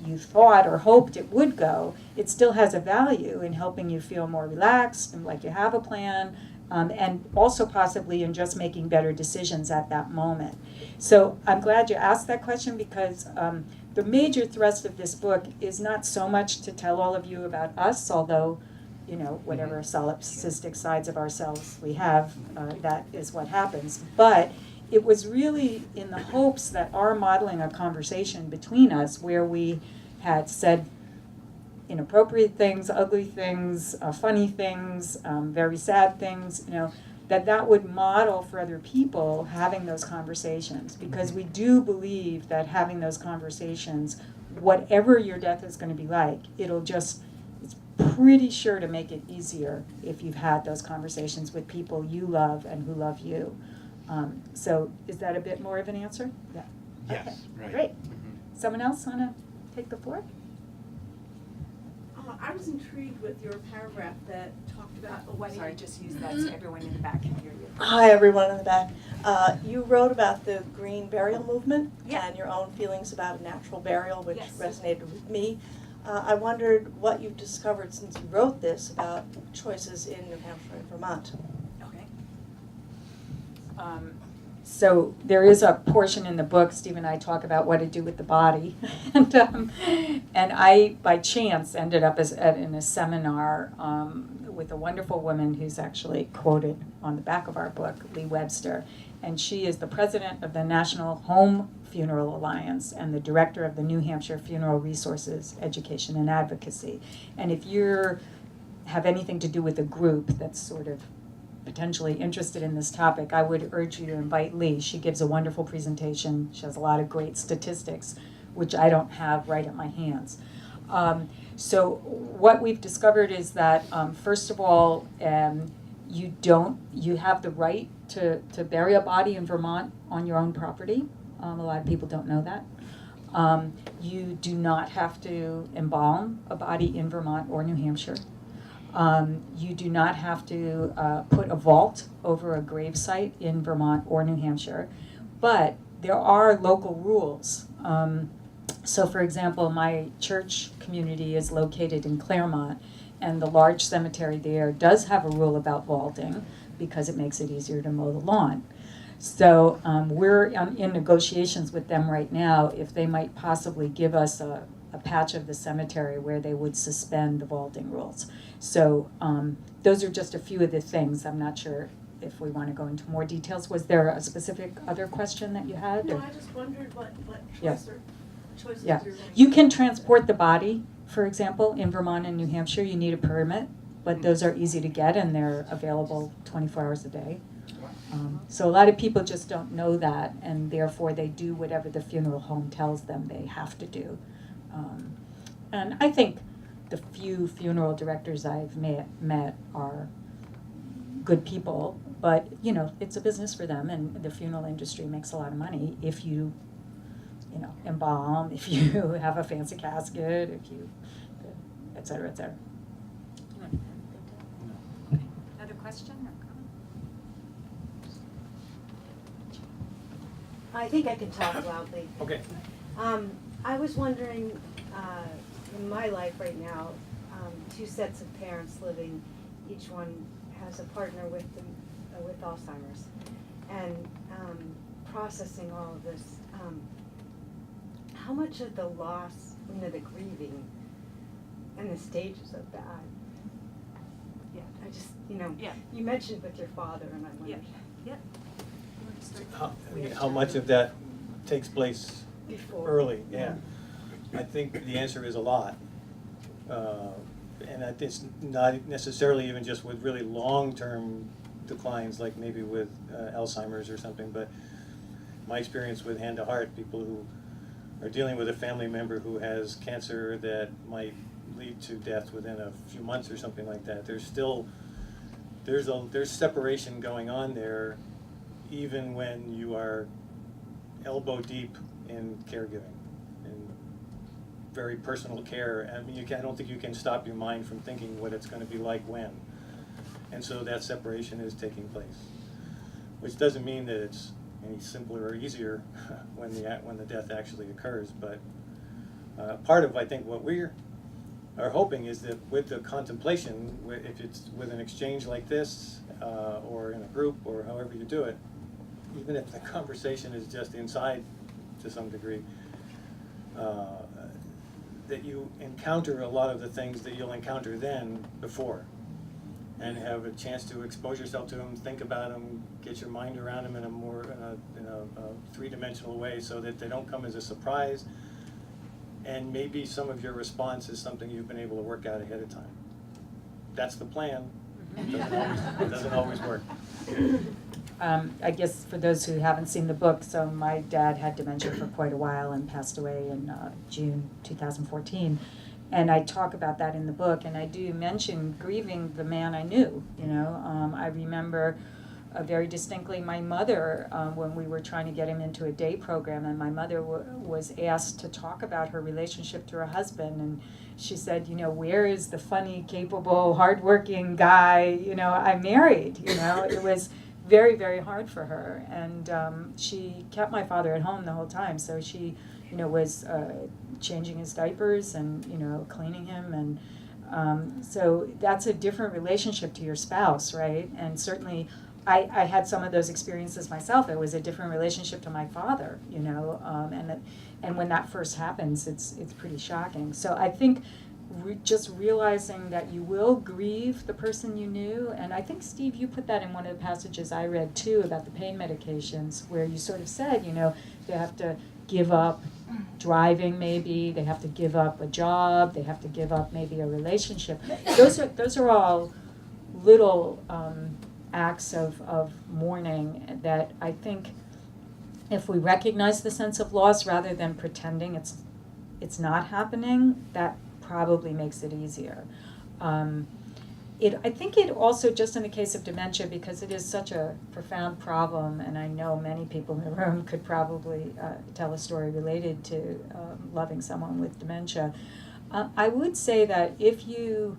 you thought or hoped it would go, it still has a value in helping you feel more relaxed and like you have a plan, and also possibly in just making better decisions at that moment. So I'm glad you asked that question because the major thrust of this book is not so much to tell all of you about us, although, you know, whatever solipsistic sides of ourselves we have, that is what happens. But it was really in the hopes that our modeling a conversation between us where we had said inappropriate things, ugly things, funny things, very sad things, you know, that would model for other people having those conversations. Because we do believe that having those conversations, whatever your death is going to be like, it's pretty sure to make it easier if you've had those conversations with people you love and who love you. So is that a bit more of an answer? Yeah. Yes, right. Great. Mhm. Someone else want to take the floor? I was intrigued with your paragraph that talked about. Sorry, just use that so everyone in the back can hear you. Hi, everyone in the back. You wrote about the green burial movement Yeah. and your own feelings about natural burial, which Yes. resonated with me. I wondered what you've discovered since you wrote this about choices in New Hampshire and Vermont. Okay. So there is a portion in the book, Steve and I talk about what to do with the body. and I, by chance, ended up in a seminar with a wonderful woman who's actually quoted on the back of our book, Lee Webster. And she is the president of the National Home Funeral Alliance and the director of the New Hampshire Funeral Resources, Education and Advocacy. And if you have anything to do with a group that's sort of potentially interested in this topic, I would urge you to invite Lee. She gives a wonderful presentation. She has a lot of great statistics, which I don't have right at my hands. So what we've discovered is that, first of all, you have the right to bury a body in Vermont on your own property. A lot of people don't know that. You do not have to embalm a body in Vermont or New Hampshire. You do not have to put a vault over a gravesite in Vermont or New Hampshire, but there are local rules. So for example, my church community is located in Claremont, and the large cemetery there does have a rule about vaulting because it makes it easier to mow the lawn. So we're in negotiations with them right now if they might possibly give us a patch of the cemetery where they would suspend the vaulting rules. So those are just a few of the things. I'm not sure if we want to go into more details. Was there a specific other question that you had? No, or- I just wondered what Yeah. choices Yeah. you're going to You can transport the body, for example, in Vermont and New Hampshire. You need a permit, but those are easy to get and they're available 24 hours a day. So a lot of people just don't know that, and therefore they do whatever the funeral home tells them they have to do. And I think the few funeral directors I've met are good people, but you know, it's a business for them, and the funeral industry makes a lot of money if you embalm, if you have a fancy casket, if you, et cetera, et cetera. Another question or comment? I think I can talk loudly. Okay. I was wondering, in my life right now, two sets of parents living, each one has a partner with Alzheimer's, and processing all of this. How much of the loss, the grieving, and the stages of that? Yeah. I just, Yeah. you mentioned with your father, and I wondered Yeah. How much of that takes place before. early? Yeah. I think the answer is a lot. And that it's not necessarily even just with really long-term declines, like maybe with Alzheimer's or something, but my experience with Hand to Heart, people who are dealing with a family member who has cancer that might lead to death within a few months or something like that. There's separation going on there, even when you are elbow deep in caregiving and very personal care. I mean, I don't think you can stop your mind from thinking what it's going to be like when. And so that separation is taking place, which doesn't mean that it's any simpler or easier when the death actually occurs. But part of, I think, what we are hoping is that with the contemplation, if it's with an exchange like this, or in a group, or however you do it, even if the conversation is just inside to some degree, that you encounter a lot of the things that you'll encounter then before, and have a chance to expose yourself to them, think about them, get your mind around them in a more in a three-dimensional way, so that they don't come as a surprise, and maybe some of your response is something you've been able to work out ahead of time. That's the plan. It doesn't always work. I guess for those who haven't seen the book, so my dad had dementia for quite a while and passed away in June 2014. And I talk about that in the book, and I do mention grieving the man I knew. I remember very distinctly my mother when we were trying to get him into a day program, and my mother was asked to talk about her relationship to her husband, and she said, where is the funny, capable, hardworking guy, I married, it was very, very hard for her, and she kept my father at home the whole time, so she, was changing his diapers and, cleaning him, and so that's a different relationship to your spouse, right? And certainly I had some of those experiences myself. It was a different relationship to my father, and when that first happens, it's pretty shocking. So I think just realizing that you will grieve the person you knew, and I think, Steve, you put that in one of the passages I read too about the pain medications, where you sort of said, they have to give up driving, maybe they have to give up a job, they have to give up maybe a relationship. Those are all little acts of mourning that I think if we recognize the sense of loss rather than pretending it's not happening, that probably makes it easier. I think it also, just in the case of dementia, because it is such a profound problem, and I know many people in the room could probably tell a story related to loving someone with dementia. I would say that if you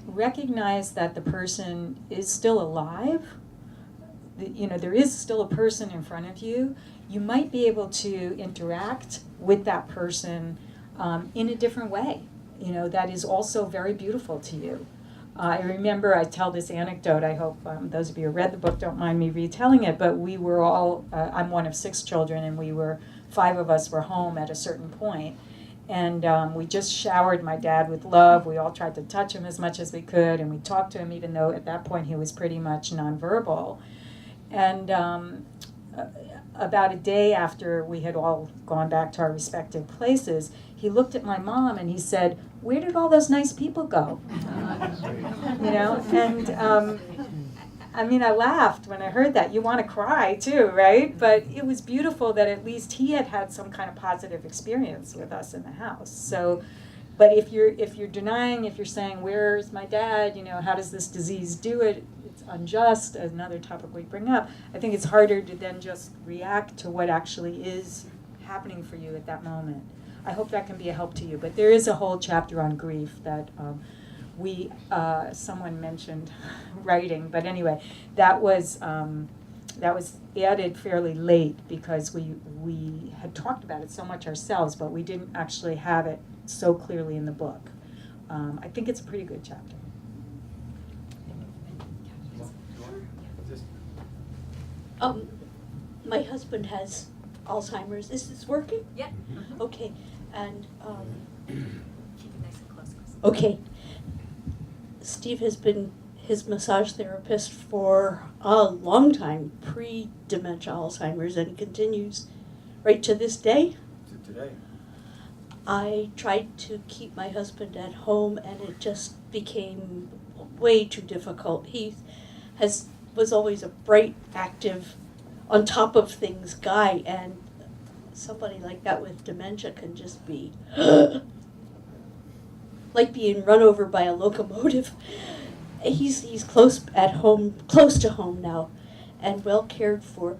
recognize that the person is still alive, there is still a person in front of you, you might be able to interact with that person in a different way, that is also very beautiful to you. I remember I tell this anecdote, I hope those of you who read the book don't mind me retelling it, but we were all, I'm one of 6 children, and 5 of us were home at a certain point, and we just showered my dad with love. We all tried to touch him as much as we could, and we talked to him even though at that point he was pretty much nonverbal. And about a day after we had all gone back to our respective places, he looked at my mom and he said, "Where did all those nice people go?" And I laughed when I heard that. You want to cry too, right? But it was beautiful that at least he had some kind of positive experience with us in the house. So, but if you're denying, if you're saying, "Where's my dad? How does this disease do it?" It's unjust, another topic we bring up. I think it's harder to then just react to what actually is happening for you at that moment. I hope that can be a help to you. But there is a whole chapter on grief that someone mentioned writing, but anyway, that was added fairly late because we had talked about it so much ourselves, but we didn't actually have it so clearly in the book. I think it's a pretty good chapter. My husband has Alzheimer's. Is this working? Yeah. Okay, and, Keep it nice and close. okay. Steve has been his massage therapist for a long time, pre-dementia Alzheimer's, and continues right to this day. Today. I tried to keep my husband at home, and it just became way too difficult. He was always a bright, active, on top of things guy, and somebody like that with dementia can just be like being run over by a locomotive. He's close to home now, and well cared for.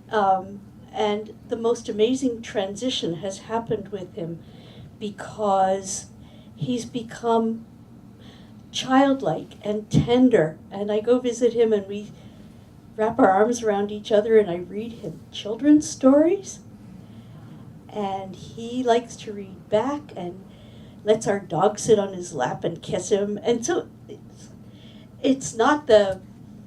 And the most amazing transition has happened with him because he's become childlike and tender. And I go visit him and we wrap our arms around each other and I read him children's stories. And he likes to read back and lets our dog sit on his lap and kiss him. And so it's not the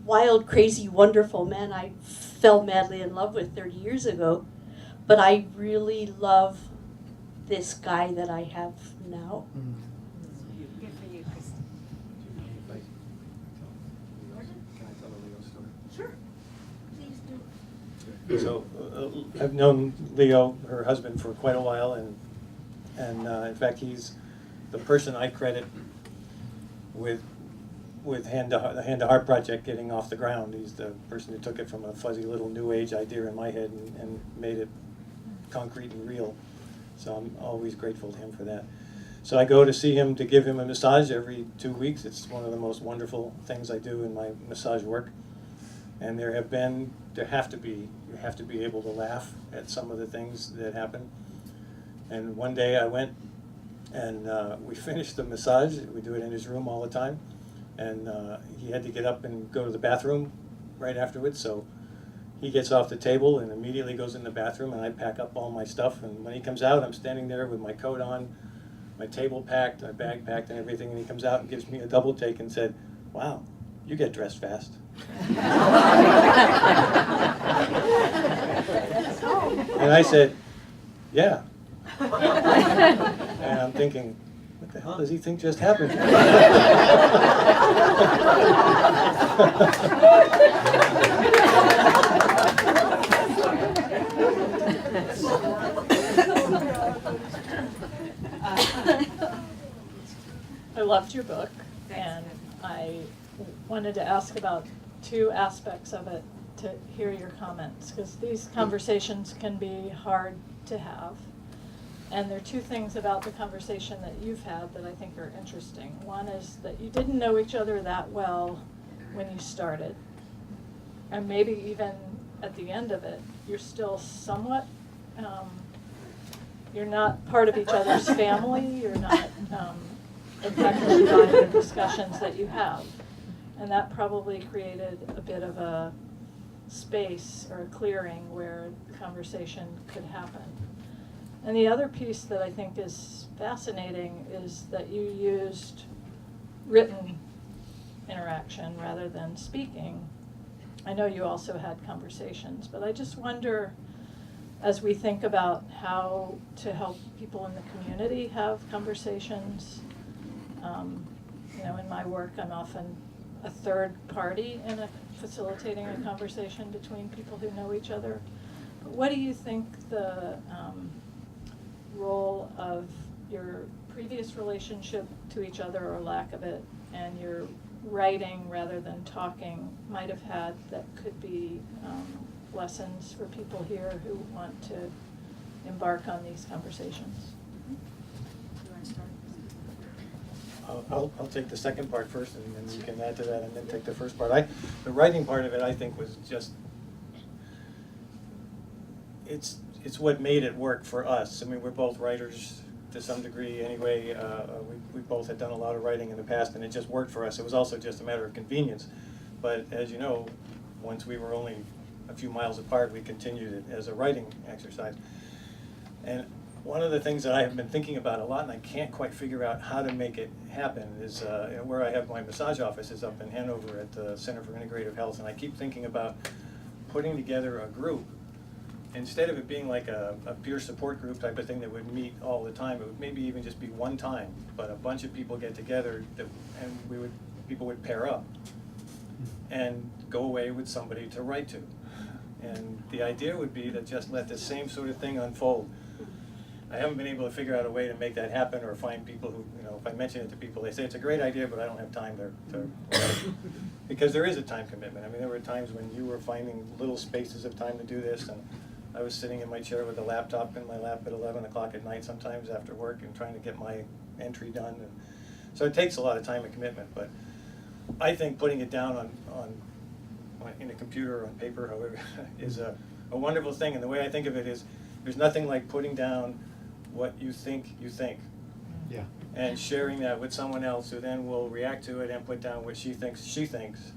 wild, crazy, wonderful man I fell madly in love with 30 years ago, but I really love this guy that I have now. Good for you, Kristen. Can I tell a Leo story? Sure, please do. So I've known Leo, her husband, for quite a while, and in fact he's the person I credit with the Hand to Heart project getting off the ground. He's the person who took it from a fuzzy little New Age idea in my head and made it concrete and real. So I'm always grateful to him for that. So I go to see him to give him a massage every 2 weeks. It's one of the most wonderful things I do in my massage work. And you have to be able to laugh at some of the things that happen. And one day I went and we finished the massage. We do it in his room all the time. And he had to get up and go to the bathroom right afterwards, so he gets off the table and immediately goes in the bathroom, and I pack up all my stuff. And when he comes out, I'm standing there with my coat on, my table packed, my bag packed and everything, and he comes out and gives me a double take and said, "Wow, you get dressed fast." And I said, "Yeah." And I'm thinking, what the hell does he think just happened? I loved your book, and I wanted to ask about two aspects of it to hear your comments, because these conversations can be hard to have. And there are two things about the conversation that you've had that I think are interesting. One is that you didn't know each other that well when you started, and maybe even at the end of it, you're still somewhat, you're not part of each other's family, you're not affected by the discussions that you have. And that probably created a bit of a space or a clearing where conversation could happen. And the other piece that I think is fascinating is that you used written interaction rather than speaking. I know you also had conversations, but I just wonder, as we think about how to help people in the community have conversations, in my work, I'm often a third party in facilitating a conversation between people who know each other. But what do you think the role of your previous relationship to each other, or lack of it, and your writing rather than talking might have had that could be lessons for people here who want to embark on these conversations? You want to start? I'll take the second part first, and then you can add to that, and then take the first part. The writing part of it, I think, was just, it's what made it work for us. I mean, we're both writers to some degree anyway. We both had done a lot of writing in the past, and it just worked for us. It was also just a matter of convenience. But as you know, once we were only a few miles apart, we continued it as a writing exercise. And one of the things that I have been thinking about a lot, and I can't quite figure out how to make it happen, is where I have my massage office is up in Hanover at the Center for Integrative Health, and I keep thinking about putting together a group. Instead of it being like a peer support group type of thing that would meet all the time, it would maybe even just be one time, but a bunch of people get together and people would pair up and go away with somebody to write to. And the idea would be to just let the same sort of thing unfold. I haven't been able to figure out a way to make that happen, or find people who, if I mention it to people, they say it's a great idea, but I don't have time to because there is a time commitment. I mean, there were times when you were finding little spaces of time to do this, and I was sitting in my chair with a laptop in my lap at 11 o'clock at night sometimes after work and trying to get my entry done. And so it takes a lot of time and commitment, but I think putting it down in a computer or on paper, however, is a wonderful thing. And the way I think of it is, there's nothing like putting down what you think you think. Yeah. And sharing that with someone else who then will react to it and put down what she thinks she thinks.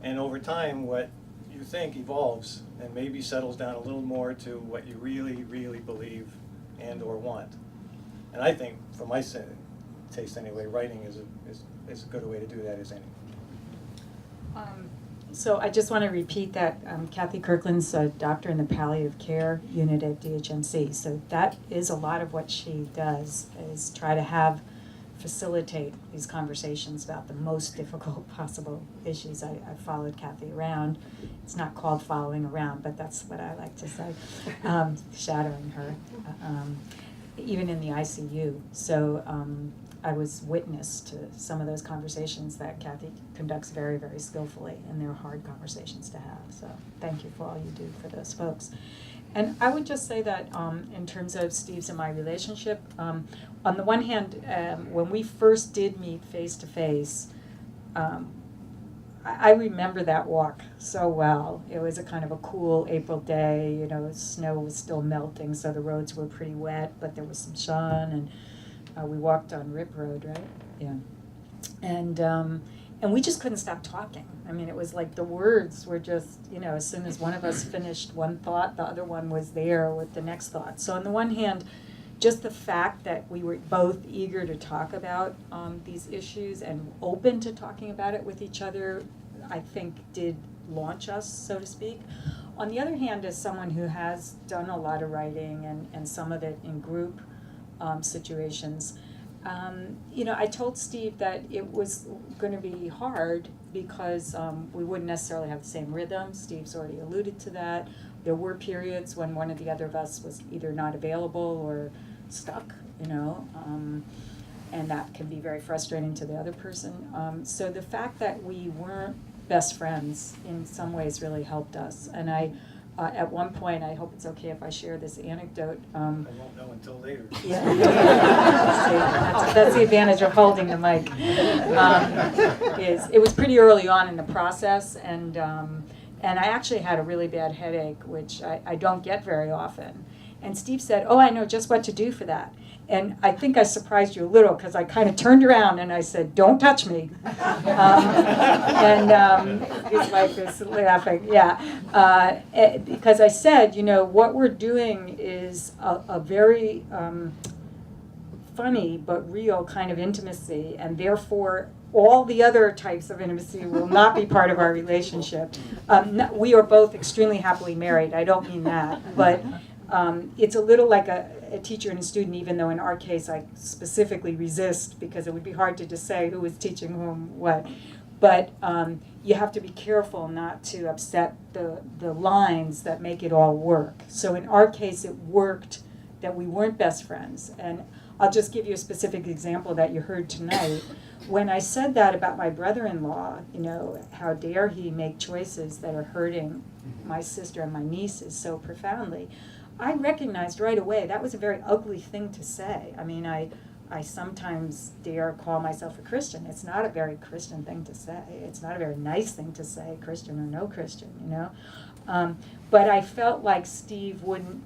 And over time, what you think evolves and maybe settles down a little more to what you really, really believe and or want. And I think, for my taste anyway, writing is as good a way to do that as any. So I just want to repeat that Kathy Kirkland's a doctor in the palliative care unit at DHMC. So that is a lot of what she does, is try to facilitate these conversations about the most difficult possible issues. I followed Kathy around. It's not called following around, but that's what I like to say, shadowing her, even in the ICU. So I was witness to some of those conversations that Kathy conducts very, very skillfully, and they're hard conversations to have. So thank you for all you do for those folks. And I would just say that in terms of Steve's and my relationship, on the one hand, when we first did meet face to face, I remember that walk so well. It was a kind of a cool April day, you know, snow was still melting, so the roads were pretty wet, but there was some sun, and we walked on Rip Road, right? Yeah. And we just couldn't stop talking. I mean, it was like the words were just, you know, as soon as one of us finished one thought, the other one was there with the next thought. So on the one hand, just the fact that we were both eager to talk about these issues and open to talking about it with each other, I think did launch us, so to speak. On the other hand, as someone who has done a lot of writing and some of it in group situations, you know, I told Steve that it was going to be hard because we wouldn't necessarily have the same rhythm. Steve's already alluded to that. There were periods when one or the other of us was either not available or stuck, you know, and that can be very frustrating to the other person. So the fact that we weren't best friends in some ways really helped us. And I, at one point, I hope it's okay if I share this anecdote. I won't know until later. Yeah, that's the advantage of holding the mic. It was pretty early on in the process, and I actually had a really bad headache, which I don't get very often. And Steve said, "Oh, I know just what to do for that." And I think I surprised you a little because I kind of turned around and I said, "Don't touch me." His wife is laughing, yeah. Because I said, you know, what we're doing is a very funny but real kind of intimacy, and therefore all the other types of intimacy will not be part of our relationship. We are both extremely happily married. I don't mean that, but it's a little like a teacher and a student, even though in our case I specifically resist because it would be hard to just say who is teaching whom what. But you have to be careful not to upset the lines that make it all work. So in our case it worked that we weren't best friends. And I'll just give you a specific example that you heard tonight. When I said that about my brother-in-law, you know, how dare he make choices that are hurting my sister and my nieces so profoundly, I recognized right away that was a very ugly thing to say. I mean, I sometimes dare call myself a Christian. It's not a very Christian thing to say. It's not a very nice thing to say, Christian or no Christian, you know. But I felt like Steve wouldn't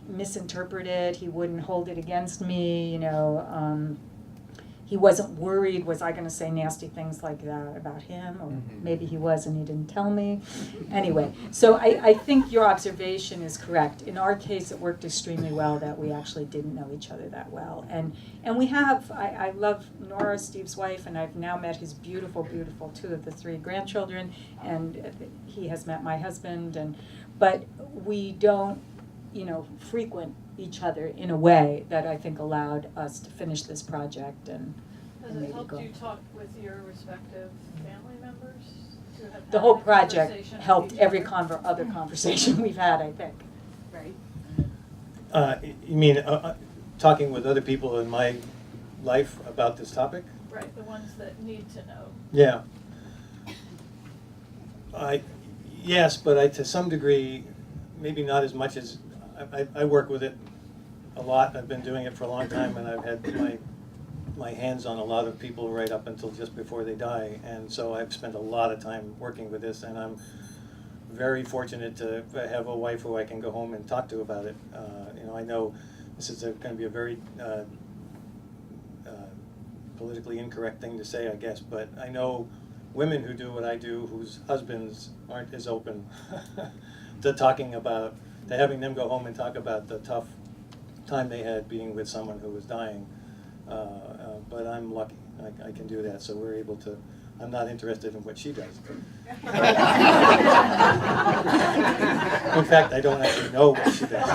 misinterpret it. He wouldn't hold it against me, you know. He wasn't worried, was I going to say nasty things like that about him? Or maybe he was and he didn't tell me. Anyway, so I think your observation is correct. In our case, it worked extremely well that we actually didn't know each other that well. And we have, I love Nora, Steve's wife, and I've now met his beautiful, beautiful 2 of the 3 grandchildren, and he has met my husband. But we don't, you know, frequent each other in a way that I think allowed us to finish this project and Has maybe it helped go. you talk with your respective family members? To have The had whole that project conversation with helped each every other? other conversation we've had, I think. Right. You mean talking with other people in my life about this topic? Right, the ones that need to know. Yeah. Yes, but to some degree, maybe not as much as I work with it a lot. I've been doing it for a long time, and I've had my hands on a lot of people right up until just before they die, and so I've spent a lot of time working with this, and I'm very fortunate to have a wife who I can go home and talk to about it. You know, I know this is going to be a very politically incorrect thing to say, I guess, but I know women who do what I do, whose husbands aren't as open to talking about, to having them go home and talk about the tough time they had being with someone who was dying. But I'm lucky, I can do that, so we're able to. I'm not interested in what she does. In fact, I don't actually know what she does.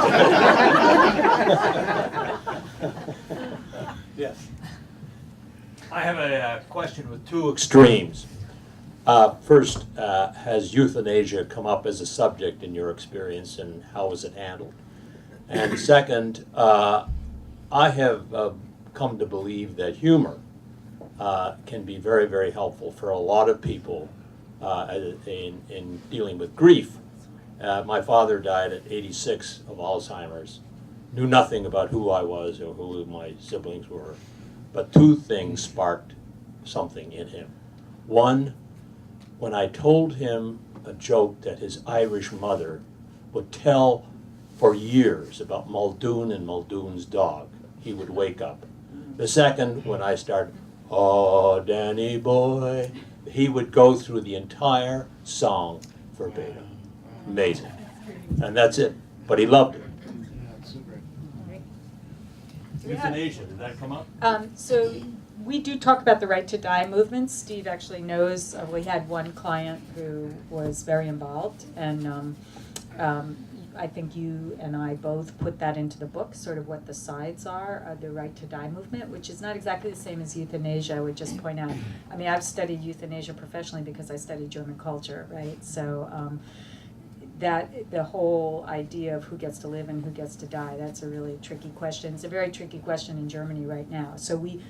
Yes. I have a question with 2 extremes. First, has euthanasia come up as a subject in your experience, and how was it handled? And second, I have come to believe that humor can be very, very helpful for a lot of people in dealing with grief. My father died at 86 of Alzheimer's, knew nothing about who I was or who my siblings were, but 2 things sparked something in him. One, when I told him a joke that his Irish mother would tell for years about Muldoon and Muldoon's dog, he would wake up. The second, when I started, "Oh, Danny boy," he would go through the entire song verbatim. Amazing. And that's it. But he loved it. Yeah, super. Euthanasia, did that come up? So we do talk about the Right to Die movement. Steve actually knows, we had one client who was very involved, and I think you and I both put that into the book, sort of what the sides are of the Right to Die movement, which is not exactly the same as euthanasia, I would just point out. I mean, I've studied euthanasia professionally because I studied German culture, right? So that the whole idea of who gets to live and who gets to die, that's a really tricky question. It's a very tricky question in Germany right now. So we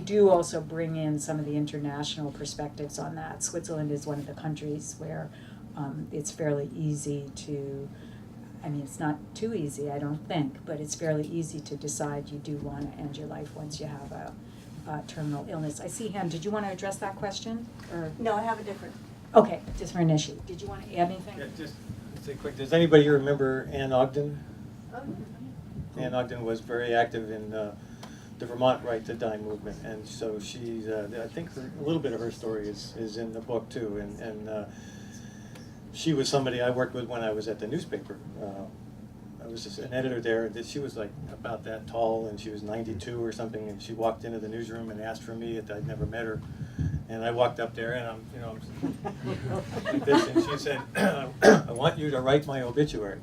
do also bring in some of the international perspectives on that. Switzerland is one of the countries where it's fairly easy to, I mean, it's not too easy, I don't think, but it's fairly easy to decide you do want to end your life once you have a terminal illness. I see him. Did you want to address that question? Or? No, I have a different. Okay, different issue. Did you want to add anything? Yeah, just say quick, does anybody here remember Ann Ogden? Ann Ogden was very active in the Vermont Right to Die movement, and so she's, I think a little bit of her story is in the book too, and she was somebody I worked with when I was at the newspaper. I was just an editor there, and she was like about that tall, and she was 92 or something, and she walked into the newsroom and asked for me. I'd never met her, and I walked up there, and I'm like this, and she said, "I want you to write my obituary."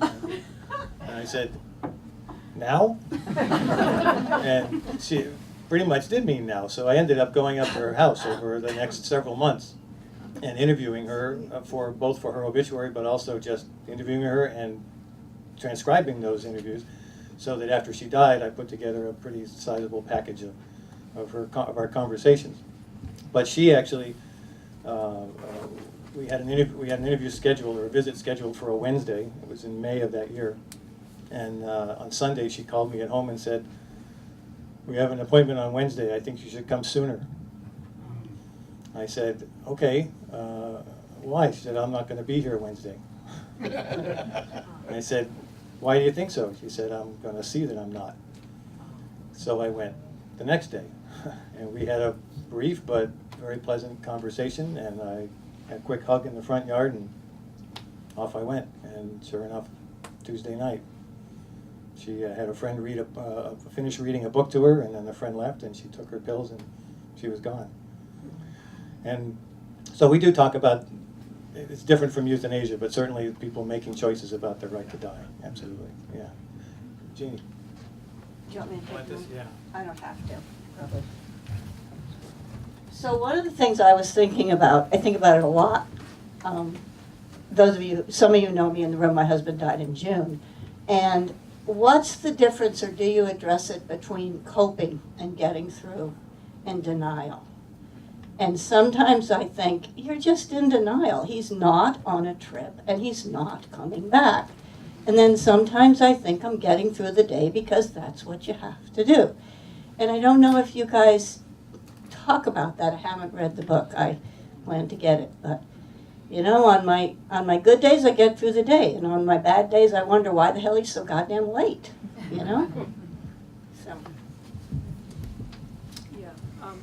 And I said, "Now?" And she pretty much did mean now, so I ended up going up to her house over the next several months and interviewing her for both for her obituary, but also just interviewing her and transcribing those interviews, so that after she died, I put together a pretty sizable package of our conversations. But she actually, we had an interview scheduled, or a visit scheduled for a Wednesday. It was in May of that year, and on Sunday she called me at home and said, "We have an appointment on Wednesday. I think you should come sooner." I said, "Okay, why?" She said, "I'm not going to be here Wednesday." And I said, "Why do you think so?" She said, "I'm going to see that I'm not." So I went the next day, and we had a brief but very pleasant conversation, and I had a quick hug in the front yard, and off I went. And sure enough, Tuesday night, she had a friend finish reading a book to her, and then the friend left, and she took her pills, and she was gone. And so we do talk about, it's different from euthanasia, but certainly people making choices about their right to die. Absolutely, yeah. Jeannie. Do you want me to take one? Yeah. I don't have to, probably. So one of the things I was thinking about, I think about it a lot. Those of you, some of you know me in the room, my husband died in June. And what's the difference, or do you address it, between coping and getting through and denial? And sometimes I think, you're just in denial. He's not on a trip, and he's not coming back. And then sometimes I think I'm getting through the day because that's what you have to do. And I don't know if you guys talk about that. I haven't read the book. I plan to get it. But, you know, on my good days, I get through the day. And on my bad days, I wonder why the hell he's so goddamn late, you know? So. Yeah,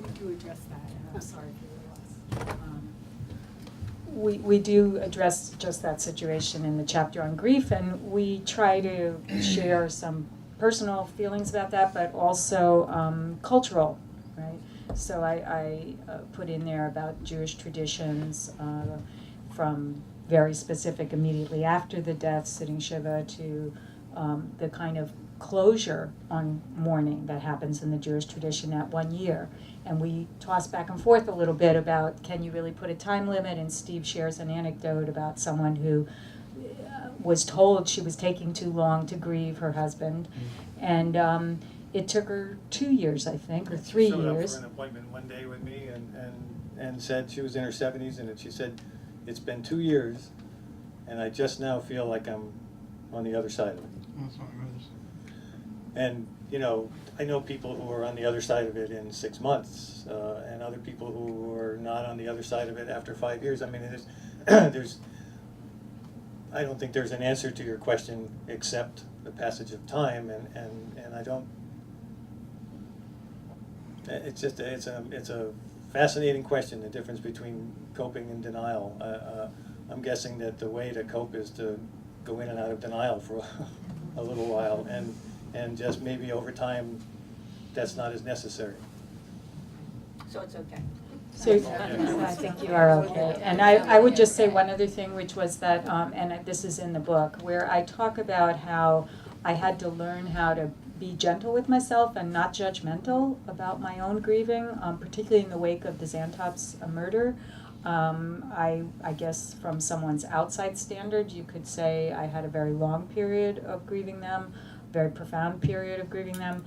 we do address that, and I'm sorry for your loss. We do address just that situation in the chapter on grief, and we try to share some personal feelings about that, but also cultural, right? So I put in there about Jewish traditions from very specific immediately after the death, sitting Shiva, to the kind of closure on mourning that happens in the Jewish tradition at 1 year. And we toss back and forth a little bit about, can you really put a time limit? And Steve shares an anecdote about someone who was told she was taking too long to grieve her husband. And it took her 2 years, I think, or 3 years. She showed up for an appointment one day with me and said she was in her 70s, and she said, "It's been 2 years, and I just now feel like I'm on the other side of it." That's what I noticed. And, you know, I know people who are on the other side of it in 6 months, and other people who are not on the other side of it after 5 years. I mean, I don't think there's an answer to your question except the passage of time, and I don't. It's just it's a fascinating question, the difference between coping and denial. I'm guessing that the way to cope is to go in and out of denial for a little while, and just maybe over time that's not as necessary. So it's okay. So I think you are okay. And I would just say one other thing, which was that, and this is in the book, where I talk about how I had to learn how to be gentle with myself and not judgmental about my own grieving, particularly in the wake of the Xantop's murder. I guess from someone's outside standard, you could say I had a very long period of grieving them, very profound period of grieving them.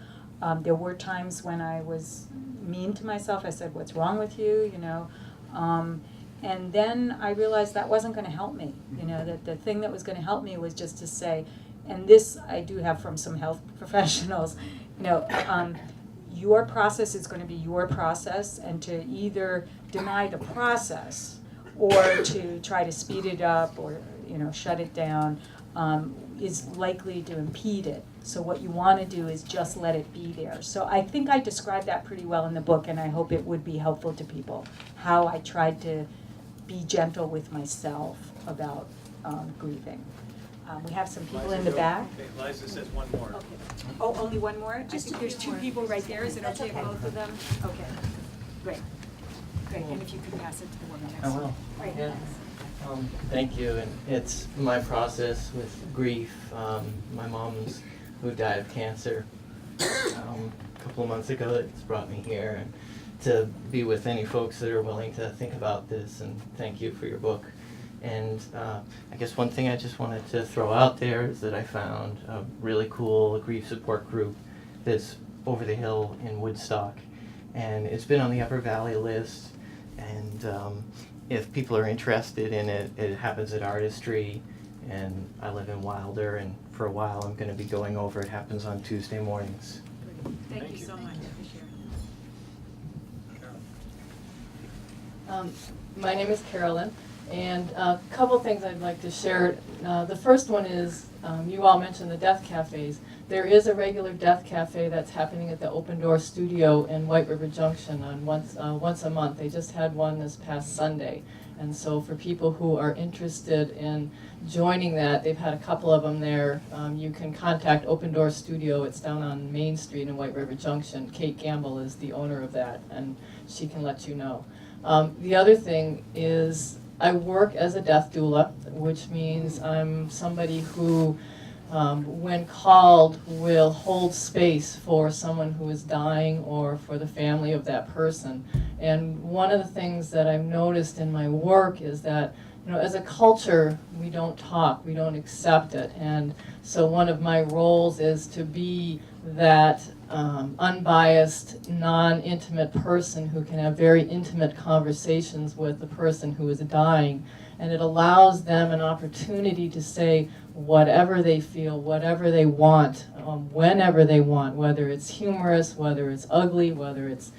There were times when I was mean to myself. I said, "What's wrong with you?" You know, and then I realized that wasn't going to help me. You know, that the thing that was going to help me was just to say, and this I do have from some health professionals, you know, your process is going to be your process, and to either deny the process or to try to speed it up or, you know, shut it down is likely to impede it. So what you want to do is just let it be there. So I think I described that pretty well in the book, and I hope it would be helpful to people, how I tried to be gentle with myself about grieving. We have some people in the back. Okay, Liza says one more. Okay. Oh, only one more? I think there's two people right there. Is it okay if both of them? Okay. Great. Great. And if you could pass it to the woman next to you. I will. Great. Yeah. Thank you. And it's my process with grief. My mom's, who died of cancer a couple of months ago, it's brought me here and to be with any folks that are willing to think about this. And thank you for your book. And I guess one thing I just wanted to throw out there is that I found a really cool grief support group that's over the hill in Woodstock. And it's been on the Upper Valley list. And if people are interested in it, it happens at Artistry. And I live in Wilder. And for a while I'm going to be going over. It happens on Tuesday mornings. Thank you so much for sharing. My name is Carolyn. And a couple things I'd like to share. The first one is, you all mentioned the death cafes. There is a regular death cafe that's happening at the Open Door Studio in White River Junction on once a month. They just had one this past Sunday. And so for people who are interested in joining that, they've had a couple of them there. You can contact Open Door Studio. It's down on Main Street in White River Junction. Kate Gamble is the owner of that, and she can let you know. The other thing is, I work as a death doula, which means I'm somebody who, when called, will hold space for someone who is dying or for the family of that person. And one of the things that I've noticed in my work is that, you know, as a culture, we don't talk, we don't accept it. And so one of my roles is to be that unbiased, non-intimate person who can have very intimate conversations with the person who is dying. And it allows them an opportunity to say whatever they feel, whatever they want, whenever they want, whether it's humorous, whether it's ugly, whether it's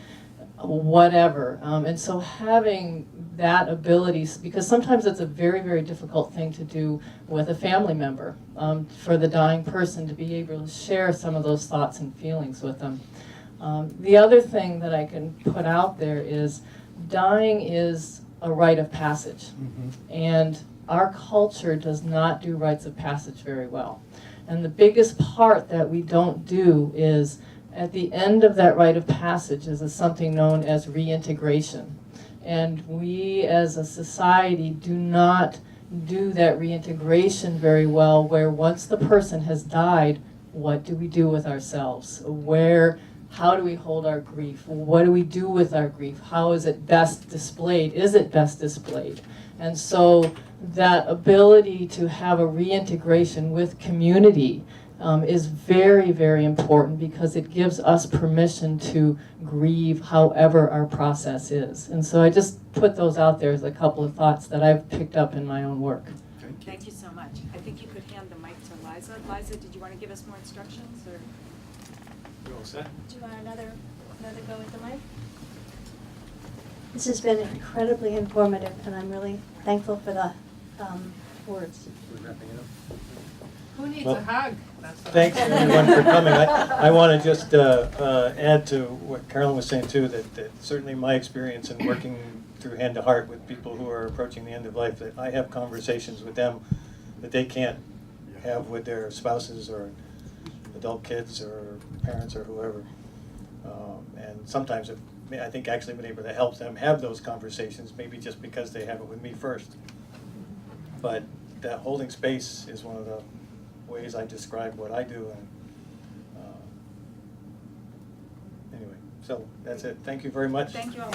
whatever. And so having that ability, because sometimes it's a very, very difficult thing to do with a family member, for the dying person to be able to share some of those thoughts and feelings with them. The other thing that I can put out there is dying is a rite of passage. And our culture does not do rites of passage very well. And the biggest part that we don't do is, at the end of that rite of passage is something known as reintegration. And we as a society do not do that reintegration very well, where once the person has died, what do we do with ourselves? How do we hold our grief? What do we do with our grief? How is it best displayed? Is it best displayed? And so that ability to have a reintegration with community is very, very important, because it gives us permission to grieve however our process is. And so I just put those out there as a couple of thoughts that I've picked up in my own work. Thank you so much. I think you could hand the mic to Liza. Liza, did you want to give us more instructions? Or? You all set? Do you want another go with the mic? This has been incredibly informative, and I'm really thankful for the words. We're wrapping it up. Who needs Well, a hug? That's what Thanks I'm- everyone for coming. I want to just add to what Carolyn was saying too, that certainly my experience in working through Hand to Heart with people who are approaching the end of life, that I have conversations with them that they can't have with their spouses or adult kids or parents or whoever. And sometimes I think actually been able to help them have those conversations, maybe just because they have it with me first. But that holding space is one of the ways I describe what I do. And anyway, so that's it. Thank you very much. Thank you all.